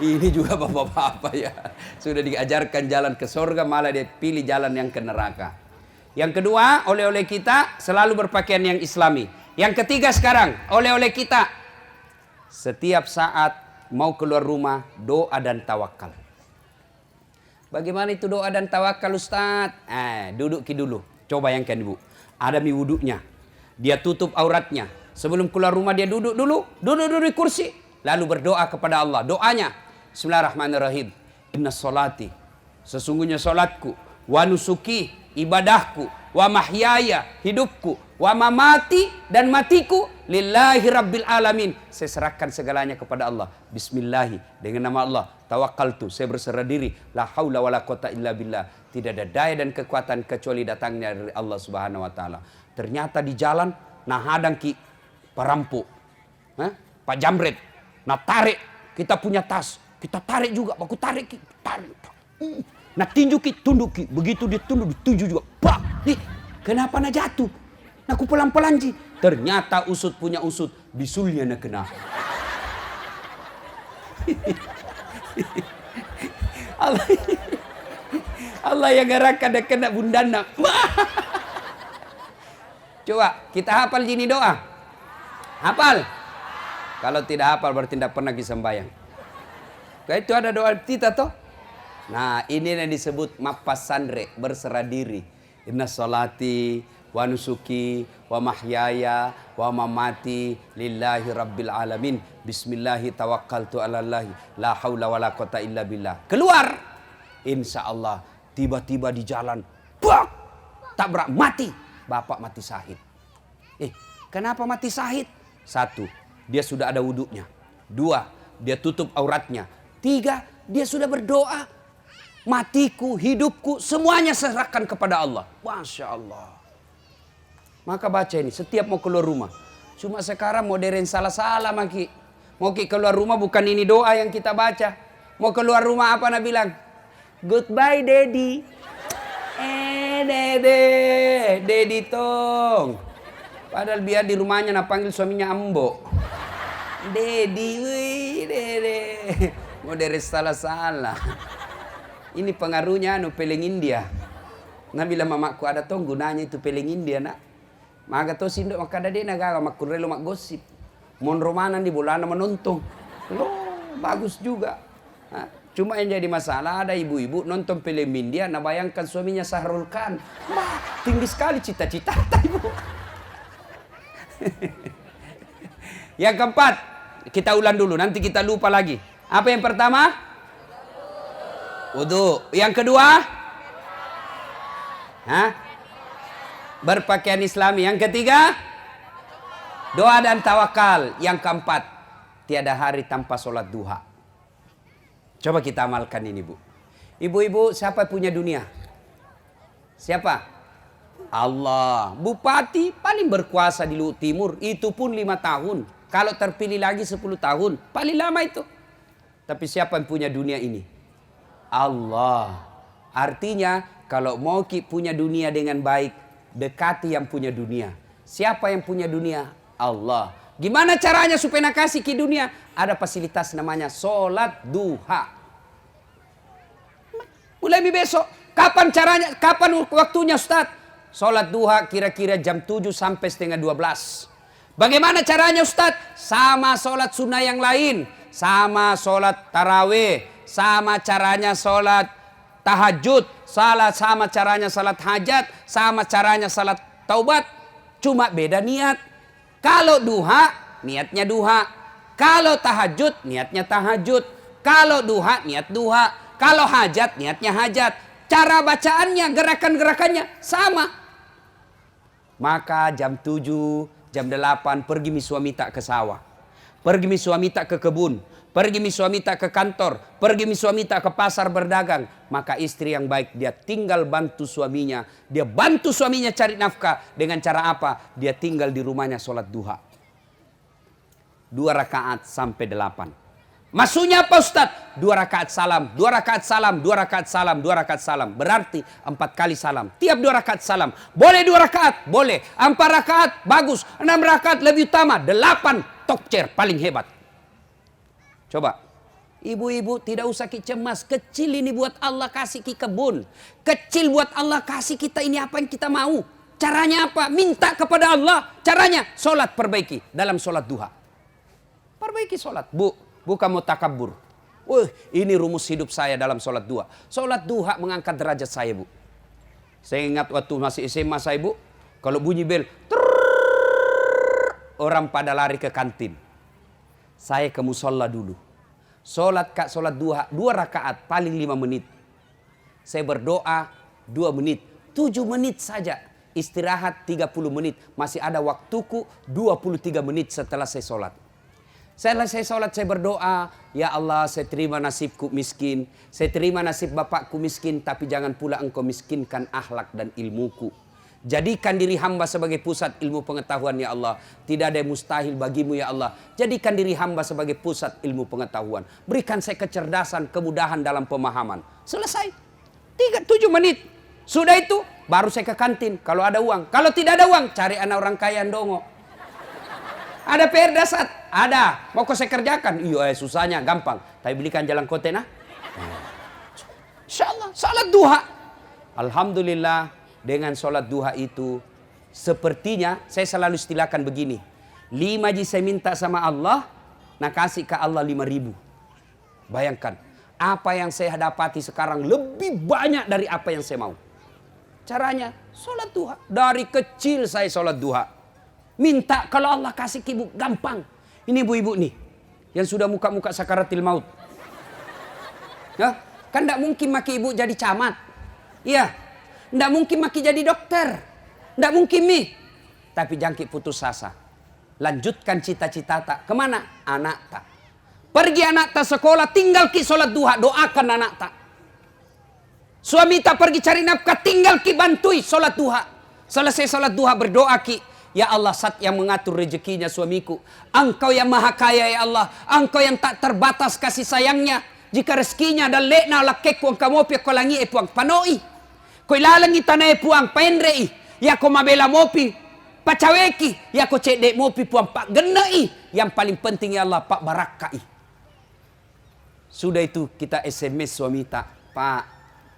Ini juga bapak-bapak ya. Sudah diajarkan jalan ke surga malah dia pilih jalan yang ke neraka. Yang kedua, oleh-oleh kita selalu berpakaian yang islami. Yang ketiga sekarang, oleh-oleh kita setiap saat mau keluar rumah, doa dan tawakal. Bagaimana itu doa dan tawakal Ustaz? Duduk dulu. Coba bayangkan ibu. Ada wuduknya. Dia tutup auratnya. Sebelum keluar rumah dia duduk dulu. Duduk di kursi. Lalu berdoa kepada Allah. Doanya. Bismillahirrahmanirrahim. Inna sholati. Sesungguhnya sholatku. Wa nusuki. Ibadahku. Wa mahyaya. Hidupku. Wa mamati. Dan matiku. Lillahi rabbil alamin. Saya serahkan segalanya kepada Allah. Bismillahi. Dengan nama Allah. Tawakkaltu. Saya berserah diri. La haula wa la quwata illa billah. Tidak ada daya dan kekuatan kecuali datangnya dari Allah subhanahu wa ta'ala. Ternyata di jalan. Nah hadang ki perampok. Pak Jamret. Nah tarik. Kita punya tas. Kita tarik juga. Aku tarik ki. Tarik. Nah tinju ki. Tunduk ki. Begitu dia tunduk. Ditunjuk juga. Pak. Kenapa nak jatuh? Nah aku pelan-pelan ji. Ternyata usut punya usut. Bisulnya nak kena. Allah yang gerakan dan kena bundana. Coba kita hafal gini doa. Hafal. Kalau tidak hafal berarti tidak pernah sembahyang. Itu ada doa kita toh. Nah ini yang disebut mapas sandre, berserah diri. Inna sholati wa nusuki wa mahyaya wa mamati lillahi rabbil alamin. Bismillahi tawakkaltu alallahi la haula wa la quwata illa billah. Keluar. Insya Allah tiba-tiba di jalan bak, tabrak mati. Bapak mati syahid. Kenapa mati syahid? 1, dia sudah ada wuduknya. 2, dia tutup auratnya. 3, dia sudah berdoa. Matiku, hidupku, semuanya serahkan kepada Allah. Masya Allah. Maka baca ini setiap mau keluar rumah. Cuma sekarang modern salah-salah maki. Mau keluar rumah bukan ini doa yang kita baca. Mau keluar rumah apa nak bilang? Goodbye daddy. Daddy tong. Padahal biar di rumahnya nak panggil suaminya Ambo. Daddy, wih, dede. Modern salah-salah. Ini pengaruhnya peleng India. Nah bilang mamaku ada tong gunanya itu peleng India nak. Maka to sindo maka ada dia naga makurelo mak gosip. Mon romanan di bulan menonton. Loh, bagus juga. Cuma yang jadi masalah ada ibu-ibu nonton film India, nah bayangkan suaminya Sahrul Khan. Tinggi sekali cita-cita ibu. Yang keempat, kita ulang dulu, nanti kita lupa lagi. Apa yang pertama? Wudu. Yang kedua? Berpakaian Islami. Yang ketiga? Doa dan tawakal. Yang keempat, tiada hari tanpa sholat duha. Coba kita amalkan ini bu. Ibu-ibu siapa punya dunia? Siapa? Allah. Bupati paling berkuasa di Luhut Timur. Itu pun 5 tahun. Kalau terpilih lagi 10 tahun. Paling lama itu. Tapi siapa yang punya dunia ini? Allah. Artinya kalau mau punya dunia dengan baik, dekati yang punya dunia. Siapa yang punya dunia? Allah. Gimana caranya supaya nak kasih ke dunia? Ada fasilitas namanya sholat duha. Mulai besok. Kapan caranya? Kapan waktunya Ustaz? Sholat duha kira-kira jam 7 sampai setengah 12. Bagaimana caranya Ustaz? Sama sholat sunnah yang lain. Sama sholat tarawih. Sama caranya sholat tahajud. Sama caranya sholat hajat. Sama caranya sholat taubat. Cuma beda niat. Kalau duha, niatnya duha. Kalau tahajud, niatnya tahajud. Kalau duha, niat duha. Kalau hajat, niatnya hajat. Cara bacaannya, gerakan-gerakannya sama. Maka jam 7, jam 8 pergi mi suami tak ke sawah. Pergi mi suami tak ke kebun. Pergi mi suami tak ke kantor. Pergi mi suami tak ke pasar berdagang. Maka istri yang baik dia tinggal bantu suaminya. Dia bantu suaminya cari nafkah. Dengan cara apa? Dia tinggal di rumahnya sholat duha. 2 rakaat sampai 8. Maksudnya apa Ustaz? 2 rakaat salam, 2 rakaat salam, 2 rakaat salam, 2 rakaat salam. Berarti 4 kali salam. Tiap 2 rakaat salam. Boleh 2 rakaat? Boleh. 4 rakaat? Bagus. 6 rakaat lebih utama. 8 top chair paling hebat. Coba. Ibu-ibu tidak usah cemas. Kecil ini buat Allah kasih ki kebun. Kecil buat Allah kasih kita ini apa yang kita mau. Caranya apa? Minta kepada Allah. Caranya sholat perbaiki dalam sholat duha. Perbaiki sholat. Bukan mau takabur. Ini rumus hidup saya dalam sholat duha. Sholat duha mengangkat derajat saya, Bu. Saya ingat waktu masih SMA saya, Bu. Kalau bunyi bel, orang pada lari ke kantin. Saya ke musola dulu. Sholat duha 2 rakaat paling 5 menit. Saya berdoa 2 menit. 7 menit saja. Istirahat 30 menit. Masih ada waktuku 23 menit setelah saya sholat. Selesai sholat saya berdoa, ya Allah saya terima nasibku miskin. Saya terima nasib bapakku miskin, tapi jangan pula engkau miskinkan akhlak dan ilmuku. Jadikan diri hamba sebagai pusat ilmu pengetahuan ya Allah. Tidak ada yang mustahil bagimu ya Allah. Jadikan diri hamba sebagai pusat ilmu pengetahuan. Berikan saya kecerdasan, kemudahan dalam pemahaman. Selesai. 7 menit. Sudah itu baru saya ke kantin kalau ada uang. Kalau tidak ada uang, cari anak orang kaya yang dongo. Ada PR dasar? Ada. Mau kau saya kerjakan? Iya, susahnya gampang. Tapi belikan jalan kote nah. Insyaallah, salat duha. Alhamdulillah dengan salat duha itu sepertinya saya selalu istilahkan begini. 5 ji saya minta sama Allah, nak kasih ke Allah 5.000. Bayangkan, apa yang saya dapati sekarang lebih banyak dari apa yang saya mau. Caranya salat duha. Dari kecil saya salat duha. Minta kalau Allah kasih ibu gampang. Ini ibu-ibu nih yang sudah muka-muka sakaratil maut. Ya, kan tidak mungkin maki ibu jadi camat. Iya, tidak mungkin maki jadi dokter. Tidak mungkin mi. Tapi jangkit putus asa. Lanjutkan cita-cita tak. Kemana? Anak tak. Pergi anak tak sekolah, tinggal ki sholat duha, doakan anak tak. Suami tak pergi cari nafkah, tinggal ki bantui sholat duha. Selesai sholat duha berdoa ki. Ya Allah, Sat yang mengatur rezekinya suamiku. Engkau yang maha kaya ya Allah. Engkau yang tak terbatas kasih sayangnya. Jika rezekinya dan lekna lakek kuang kamopi kolangi puang panoi. Ko ilalangi tanah puang pendrei. Ya ko mabela mopi pacaweki. Ya ko cedek mopi puang pak genai. Yang paling penting ya Allah pak barakai. Sudah itu kita SMS suami tak. Pak,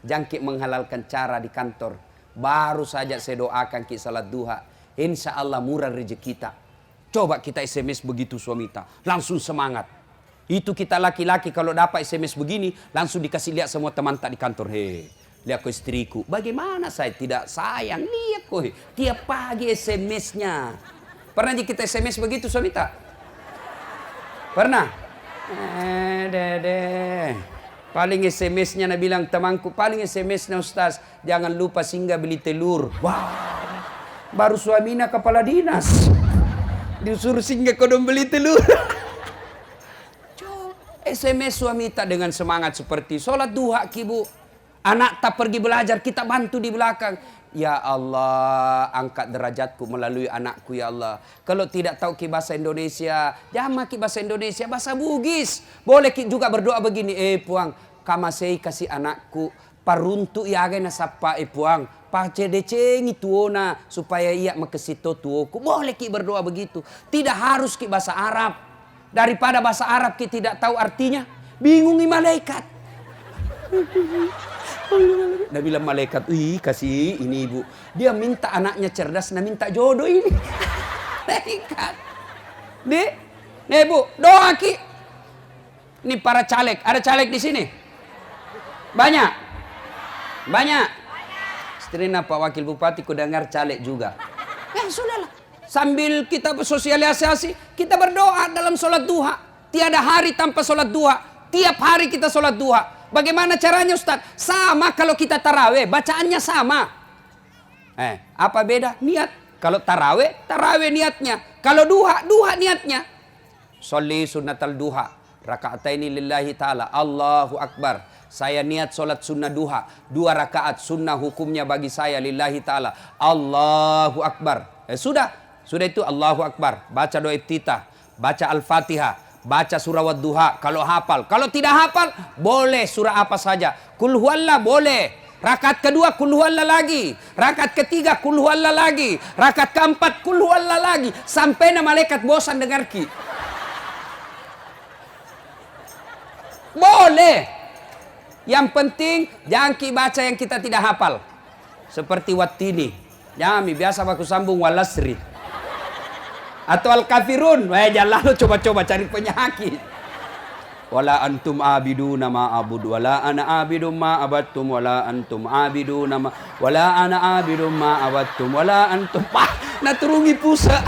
jangkit menghalalkan cara di kantor. Baru saja saya doakan ki salat duha. Insya Allah murah rezeki kita. Coba kita SMS begitu suami kita. Langsung semangat. Itu kita laki-laki kalau dapat SMS begini. Langsung dikasih lihat semua teman tak di kantor. Hei, lihat ko istriku. Bagaimana saya tidak sayang. Lihat ko. Tiap pagi SMS-nya. Pernah kita SMS begitu suami tak? Pernah? Dede. Paling SMS-nya bilang temanku. Paling SMS-nya Ustaz. Jangan lupa singgah beli telur. Wow. Baru suaminya kepala dinas. Disuruh singgah kodong beli telur. SMS suami tak dengan semangat seperti sholat duha kibu. Anak tak pergi belajar, kita bantu di belakang. Ya Allah, angkat derajatku melalui anakku ya Allah. Kalau tidak tahu ki bahasa Indonesia, jangan ki bahasa Indonesia, bahasa Bugis. Boleh ki juga berdoa begini, puang, kamasei kasih anakku, paruntu iaga na sapa puang, pacedecengi tuona supaya ia makesito tuoku. Boleh ki berdoa begitu. Tidak harus ki bahasa Arab. Daripada bahasa Arab ki tidak tahu artinya, bingungi malaikat. Dia bilang malaikat, kasih ini ibu. Dia minta anaknya cerdas, minta jodoh ini. Malaikat. Nih bu, doa ki. Ini para caleg, ada caleg di sini? Banyak? Banyak? Seterina Pak Wakil Bupati, ku dengar caleg juga. Ya sudahlah. Sambil kita bersosialisasi, kita berdoa dalam sholat duha. Tiada hari tanpa sholat duha. Tiap hari kita sholat duha. Bagaimana caranya Ustaz? Sama kalau kita taraweh, bacaannya sama. Apa beda? Niat. Kalau taraweh, taraweh niatnya. Kalau duha, duha niatnya. Sholli sunnatal duha. Raka'ataini lillahi ta'ala. Allahu Akbar. Saya niat sholat sunnah duha. 2 rakaat sunnah hukumnya bagi saya lillahi ta'ala. Allahu Akbar. Sudah itu Allahu Akbar. Baca doa iftitah. Baca Al-Fatihah. Baca surah Wadduha kalau hafal. Kalau tidak hafal, boleh surah apa saja. Kul huwallah boleh. Rakaat kedua kul huwallah lagi. Rakaat ketiga kul huwallah lagi. Rakaat keempat kul huwallah lagi. Sampai malaikat bosan dengar ki. Boleh. Yang penting jangan ki baca yang kita tidak hafal. Seperti wattini. Jangan biasa baku sambung walasri. Atau al-kafirun, jangan lalu coba-coba cari penyakit. Wala antum abiduna ma abud, wala ana abidum ma abattum, wala antum abiduna ma, wala ana abidum ma abattum, wala antum. Naturungi pusa.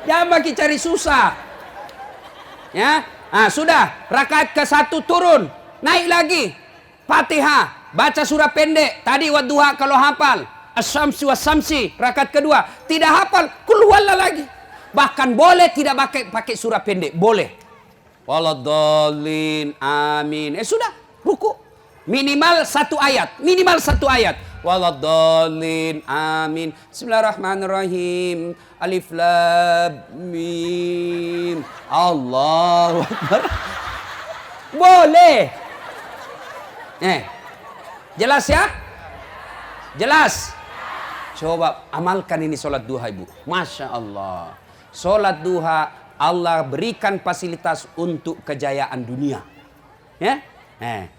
Jangan bagi cari susah. Ya, sudah. Rakaat ke-1 turun, naik lagi. Fatihah, baca surah pendek. Tadi Wadduha kalau hafal. As-Samsi was-Samsi, rakaat kedua. Tidak hafal, kul huwallah lagi. Bahkan boleh tidak pakai surah pendek, boleh. Waladhdallin, amin. Sudah, ruku. Minimal 1 ayat, Waladhdallin, amin. Bismillahirrahmanirrahim. Alif lam mim. Allahu Akbar. Boleh. Jelas ya? Jelas? Coba amalkan ini sholat duha ibu. Masya Allah. Sholat duha Allah berikan fasilitas untuk kejayaan dunia. Ya?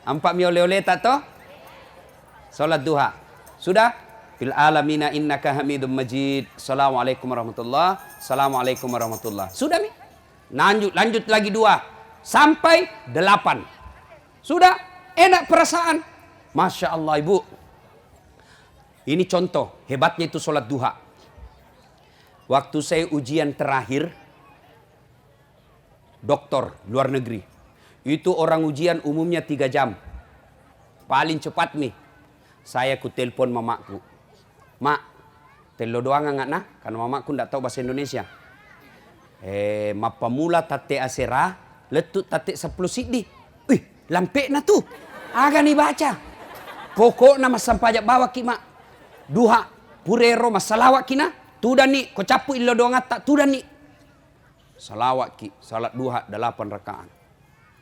Ampak mi oleh-oleh tak toh? Sholat duha. Sudah? Fil alamina innaka hamidum majid. Assalamualaikum warahmatullah. Assalamualaikum warahmatullah. Sudah mi? Lanjut lagi 2. Sampai 8. Sudah? Enak perasaan. Masya Allah ibu. Ini contoh, hebatnya itu sholat duha. Waktu saya ujian terakhir, doktor luar negeri. Itu orang ujian umumnya 3 jam. Paling cepat nih. Saya ku telepon mamaku. Mak, telo doang nggak nah? Karena mamaku nggak tahu bahasa Indonesia. Mapamula tate asera, letut tate 10 sidi. Lampe na tuh. Agak nih baca. Pokoknya mas sampajak bawa ki mak. Duha purero masalawat kina tudani ko capu illo doang tak tudani salawat ki salat duha 8 rakaat.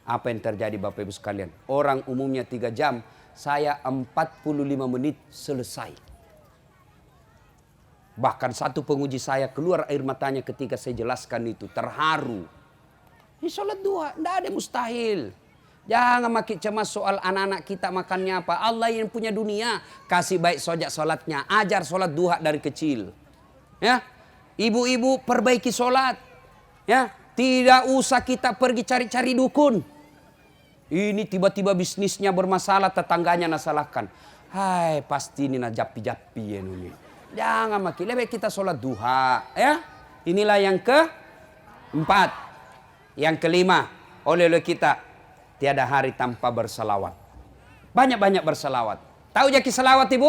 Apa yang terjadi Bapak Ibu sekalian? Orang umumnya 3 jam, saya 45 menit selesai. Bahkan satu penguji saya keluar air matanya ketika saya jelaskan itu, terharu. Ini salat duha, tidak ada mustahil. Jangan makin cemas soal anak-anak kita makannya apa. Allah yang punya dunia. Kasih baik sojak solatnya. Ajar solat duha dari kecil. Ya, ibu-ibu perbaiki solat. Ya, tidak usah kita pergi cari-cari dukun. Ini tiba-tiba bisnisnya bermasalah, tetangganya nasalahkan. Hai, pasti ini japi-japi ya ini. Jangan makin. Lebih kita solat duha. Ya, inilah yang ke-4. Yang kelima, oleh kita. Tiada hari tanpa bersalawat. Banyak-banyak bersalawat. Tahu jaki salawat ibu?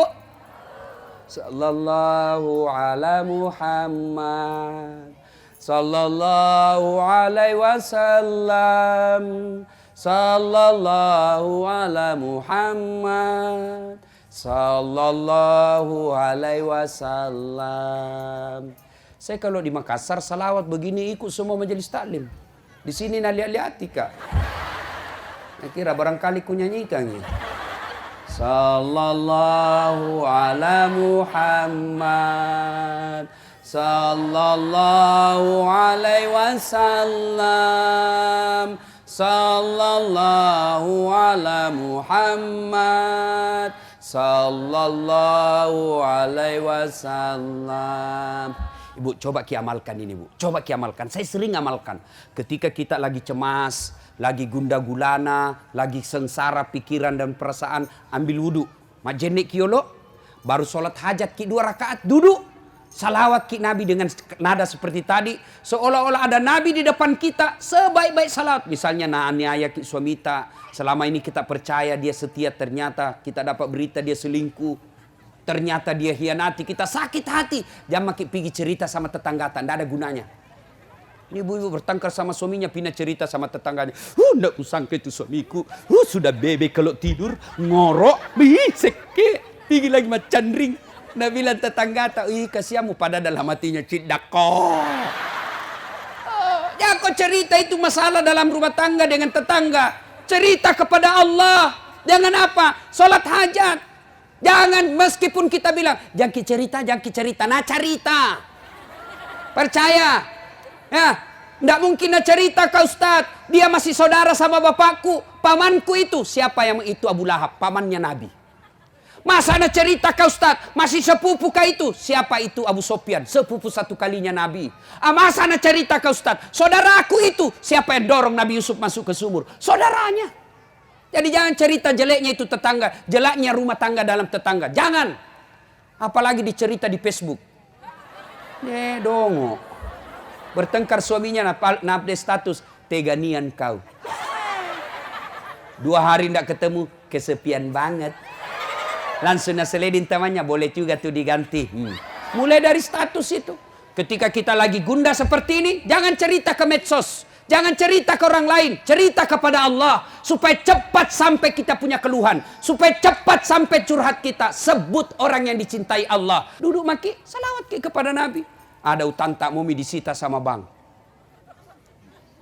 Sallallahu ala Muhammad. Sallallahu alaihi wasallam. Sallallahu ala Muhammad. Sallallahu alaihi wasallam. Saya kalau di Makassar salawat begini ikut semua majelis taklim. Di sini nak lihat-lihati kak. Saya kira barangkali ku nyanyikan ya. Sallallahu ala Muhammad. Sallallahu alaihi wasallam. Sallallahu ala Muhammad. Sallallahu alaihi wasallam. Ibu coba amalkan ini Bu. Coba amalkan. Saya sering amalkan. Ketika kita lagi cemas, lagi gundah gulana, lagi sengsara pikiran dan perasaan, ambil wudhu. Majenik kiolo, baru sholat hajat ki 2 rakaat, duduk. Salawat ki Nabi dengan nada seperti tadi. Seolah-olah ada Nabi di depan kita. Sebaik-baik salawat. Misalnya aniaya ki suamita. Selama ini kita percaya dia setia. Ternyata kita dapat berita dia selingkuh. Ternyata dia hianati. Kita sakit hati. Jangan pergi cerita sama tetangga. Tidak ada gunanya. Ini ibu-ibu bertengkar sama suaminya. Pindah cerita sama tetangganya. Tidak kusangka itu suamiku. Sudah bebek kalau tidur. Ngorok. Bisik. Pergi lagi macam ring. Nah bilang tetangga tak, kasihanmu pada dalam hatinya cidako. Ya kau cerita itu masalah dalam rumah tangga dengan tetangga. Cerita kepada Allah. Jangan apa? Sholat hajat. Jangan meskipun kita bilang, jangan cerita. Nah cerita. Percaya. Ya, tidak mungkin nak cerita kau Ustaz. Dia masih saudara sama bapakku. Pamanku itu. Siapa yang itu? Abu Lahab. Pamannya Nabi. Masa ada cerita kau Ustaz, masih sepupu kah itu? Siapa itu? Abu Sofyan, sepupu satu kalinya Nabi. Masa ada cerita kau Ustaz, saudara aku itu. Siapa yang dorong Nabi Yusuf masuk ke sumur? Saudaranya. Jadi jangan cerita jeleknya itu tetangga, jeleknya rumah tangga dalam tetangga. Jangan. Apalagi dicerita di Facebook. Dongo. Bertengkar suaminya update status, teganian kau. 2 hari tidak ketemu, kesepian banget. Langsung naseledin temannya, boleh juga tuh diganti. Mulai dari status itu. Ketika kita lagi gundah seperti ini, jangan cerita ke medsos. Jangan cerita ke orang lain. Cerita kepada Allah. Supaya cepat sampai kita punya keluhan. Supaya cepat sampai curhat kita. Sebut orang yang dicintai Allah. Duduk maki, salawat ki kepada Nabi. Ada utang tak mumi disita sama bank.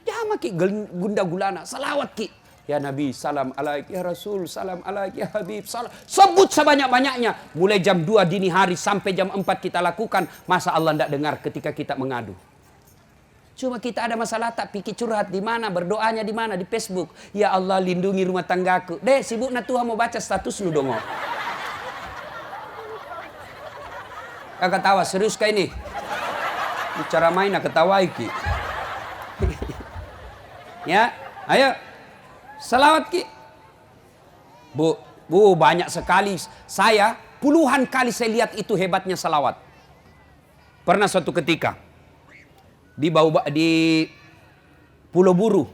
Jangan maki gundah gulana, salawat ki. Ya Nabi, salam alaik, ya Rasul, salam alaik, ya Habib, salam. Sebut sebanyak-banyaknya. Mulai jam 2 dini hari sampai jam 4 kita lakukan. Masa Allah tidak dengar ketika kita mengadu. Cuma kita ada masalah tak pikir curhat di mana, berdoanya di mana, di Facebook. Ya Allah lindungi rumah tanggaku. Deh, sibuk na Tuhan mau baca status lu dong. Kakak tawa, serius kah ini? Bicara main nak ketawa iki. Ya, ayo. Salawat ki. Bu, banyak sekali. Saya puluhan kali saya lihat itu hebatnya salawat. Pernah suatu ketika di Pulau Buru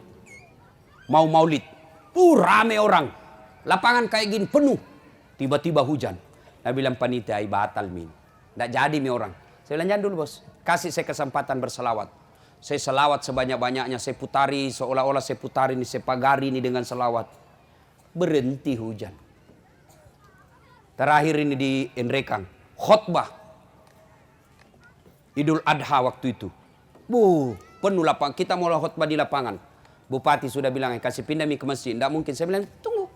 mau maulid. Rame orang. Lapangan kayak gini penuh. Tiba-tiba hujan. Saya bilang panitia batal min. Tidak jadi mi orang. Saya bilang jangan dulu bos. Kasih saya kesempatan berselawat. Saya selawat sebanyak-banyaknya, saya putari, seolah-olah saya putari ini, saya pagari ini dengan selawat. Berhenti hujan. Terakhir ini di Enrekang, khutbah Idul Adha waktu itu. Penuh lapangan, kita mau khutbah di lapangan. Bupati sudah bilang, kasih pindah ke masjid. Tidak mungkin, saya bilang, tunggu.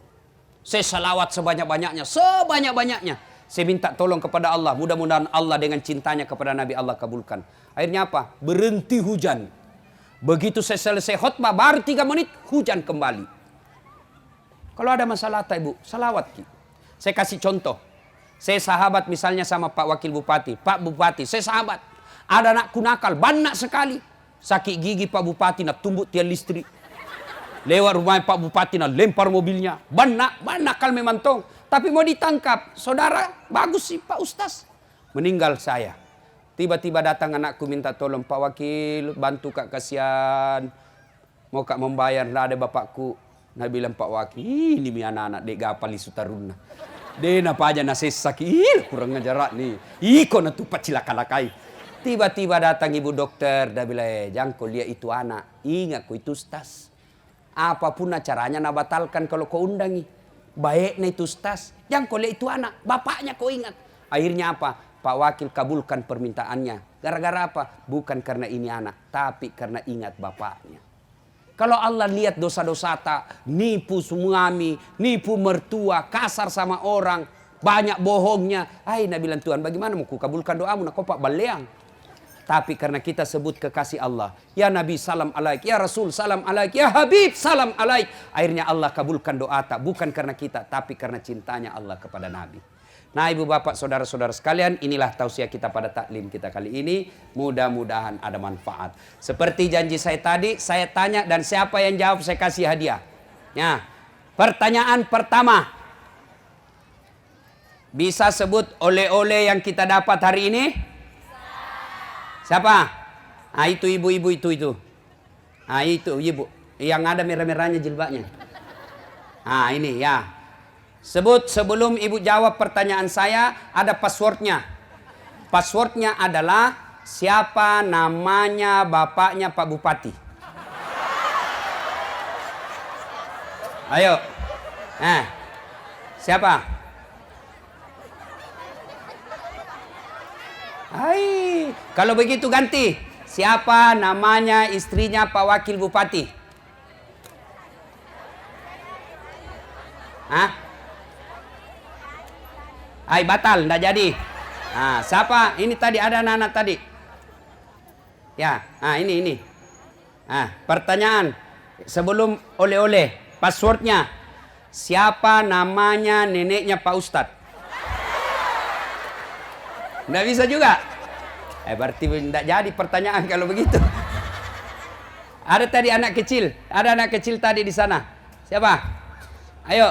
Saya selawat sebanyak-banyaknya, sebanyak-banyaknya. Saya minta tolong kepada Allah. Mudah-mudahan Allah dengan cintanya kepada Nabi Allah kabulkan. Akhirnya apa? Berhenti hujan. Begitu saya selesai khutbah, baru 3 menit hujan kembali. Kalau ada masalah tak ibu, salawat ki. Saya kasih contoh. Saya sahabat misalnya sama Pak Wakil Bupati. Pak Bupati, saya sahabat. Ada anakku nakal, banyak sekali. Sakit gigi Pak Bupati, nak tumbuk tiang listrik. Lewat rumah Pak Bupati, nak lempar mobilnya. Banyak nakal memang tong. Tapi mau ditangkap. Saudara, bagus sih Pak Ustaz. Meninggal saya. Tiba-tiba datang anakku minta tolong. Pak Wakil, bantu kak kasihan. Mau kak membayar, tidak ada bapakku. Nah bilang Pak Wakil, ini mi anak-anak dek gapali sutaruna. Dek napa aja nases sakit. Kurang ngajarak nih. Iko na tupat cilaka-lakai. Tiba-tiba datang ibu dokter. Dia bilang, jangan kau lihat itu anak. Ingat kau itu Ustaz. Apapun caranya nak batalkan kalau kau undangi. Baiknya itu ustaz. Yang kau lihat itu anak. Bapaknya kau ingat. Akhirnya apa? Pak Wakil kabulkan permintaannya. Gara-gara apa? Bukan karena ini anak. Tapi karena ingat bapaknya. Kalau Allah lihat dosa-dosa tak. Nipu suami. Nipu mertua. Kasar sama orang. Banyak bohongnya. Nah bilang Tuhan bagaimana mau kabulkan doamu. Nak kau pak baleang. Tapi karena kita sebut kekasih Allah. Ya Nabi salam alaik. Ya Rasul salam alaik. Ya Habib salam alaik. Akhirnya Allah kabulkan doa tak. Bukan karena kita. Tapi karena cintanya Allah kepada Nabi. Nah ibu bapak saudara-saudara sekalian. Inilah tausiah kita pada taklim kita kali ini. Mudah-mudahan ada manfaat. Seperti janji saya tadi. Saya tanya dan siapa yang jawab saya kasih hadiah. Ya. Pertanyaan pertama. Bisa sebut oleh-oleh yang kita dapat hari ini? Siapa? Ah itu ibu-ibu itu. Ah itu ibu. Yang ada merah-merahnya jilbabnya. Ah ini ya. Sebut sebelum ibu jawab pertanyaan saya. Ada passwordnya. Passwordnya adalah siapa namanya bapaknya Pak Bupati. Ayo. Siapa? Hai, kalau begitu ganti. Siapa namanya istrinya Pak Wakil Bupati? Hah? Hai, batal, ndak jadi. Nah, siapa? Ini tadi ada anak-anak tadi. Ya, ini. Pertanyaan sebelum oleh-oleh, passwordnya. Siapa namanya neneknya Pak Ustadz? Nggak bisa juga. Berarti tidak jadi pertanyaan kalau begitu. Ada tadi anak kecil. Ada anak kecil tadi di sana. Siapa? Ayo.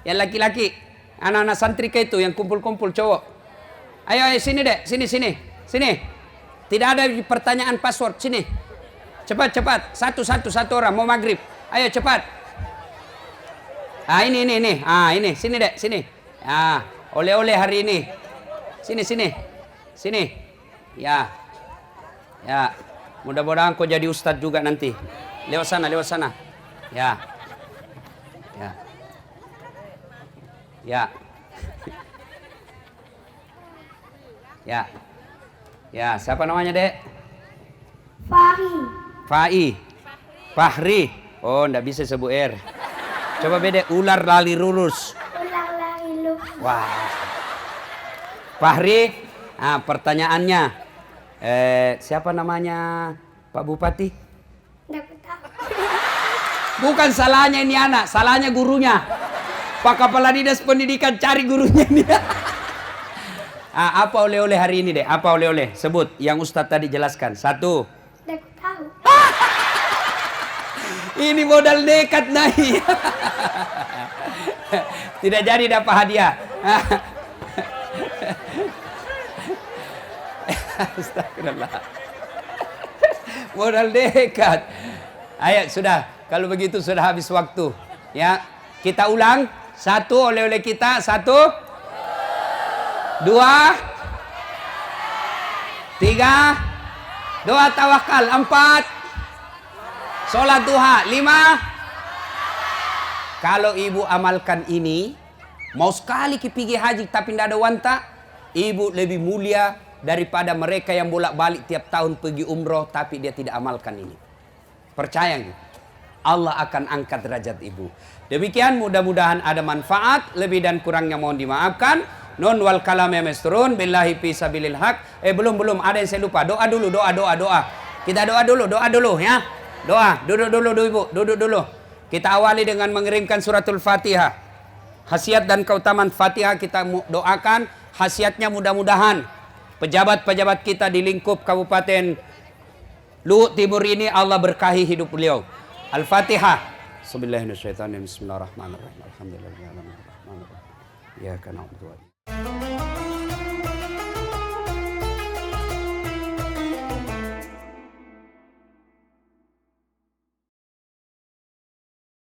Yang laki-laki. Anak-anak santri ke itu yang kumpul-kumpul cowok. Ayo sini dek. Sini. Tidak ada pertanyaan password. Sini. Cepat. Satu orang. Mau maghrib. Ayo cepat. Ini. Ini. Sini dek. Sini. Oleh-oleh hari ini. Sini. Ya. Mudah-mudahan kau jadi ustadz juga nanti. Lewat sana. Ya. Ya, siapa namanya, Dek? Fahri. Oh, enggak bisa sebut R. Coba beda ular lali lurus. Wah. Fahri, pertanyaannya, siapa namanya Pak Bupati? Bukan salahnya ini anak, salahnya gurunya. Pak Kepala Dinas Pendidikan cari gurunya ini. Apa oleh-oleh hari ini deh? Apa oleh-oleh? Sebut yang Ustadz tadi jelaskan. 1. Tahu. Ini modal nekat naik. Tidak jadi dapat hadiah. Astagfirullah. Modal dekat. Ayo sudah. Kalau begitu sudah habis waktu. Ya, kita ulang. 1 oleh-oleh kita. 1, 2, 3, doa tawakal. 4, sholat duha. 5. Kalau ibu amalkan ini, mau sekali pergi haji tapi tidak ada wanta, ibu lebih mulia daripada mereka yang bolak-balik tiap tahun pergi umroh tapi dia tidak amalkan ini. Percaya nggak? Allah akan angkat derajat ibu. Demikian mudah-mudahan ada manfaat. Lebih dan kurangnya mohon dimaafkan. Nun wal kalam ya mesturun billahi fi sabilil haq. Belum ada yang saya lupa. Doa dulu. Kita doa dulu ya. Doa. Duduk dulu ibu. Duduk dulu. Kita awali dengan mengirimkan suratul Fatihah. Khasiat dan keutamaan Fatihah kita doakan. Khasiatnya mudah-mudahan pejabat-pejabat kita di lingkup Kabupaten Luhut Timur ini Allah berkahi hidup beliau. Al-Fatihah. Bismillahirrahmanirrahim. Alhamdulillahirabbil alamin. Iyyaka na'budu wa iyyaka nasta'in.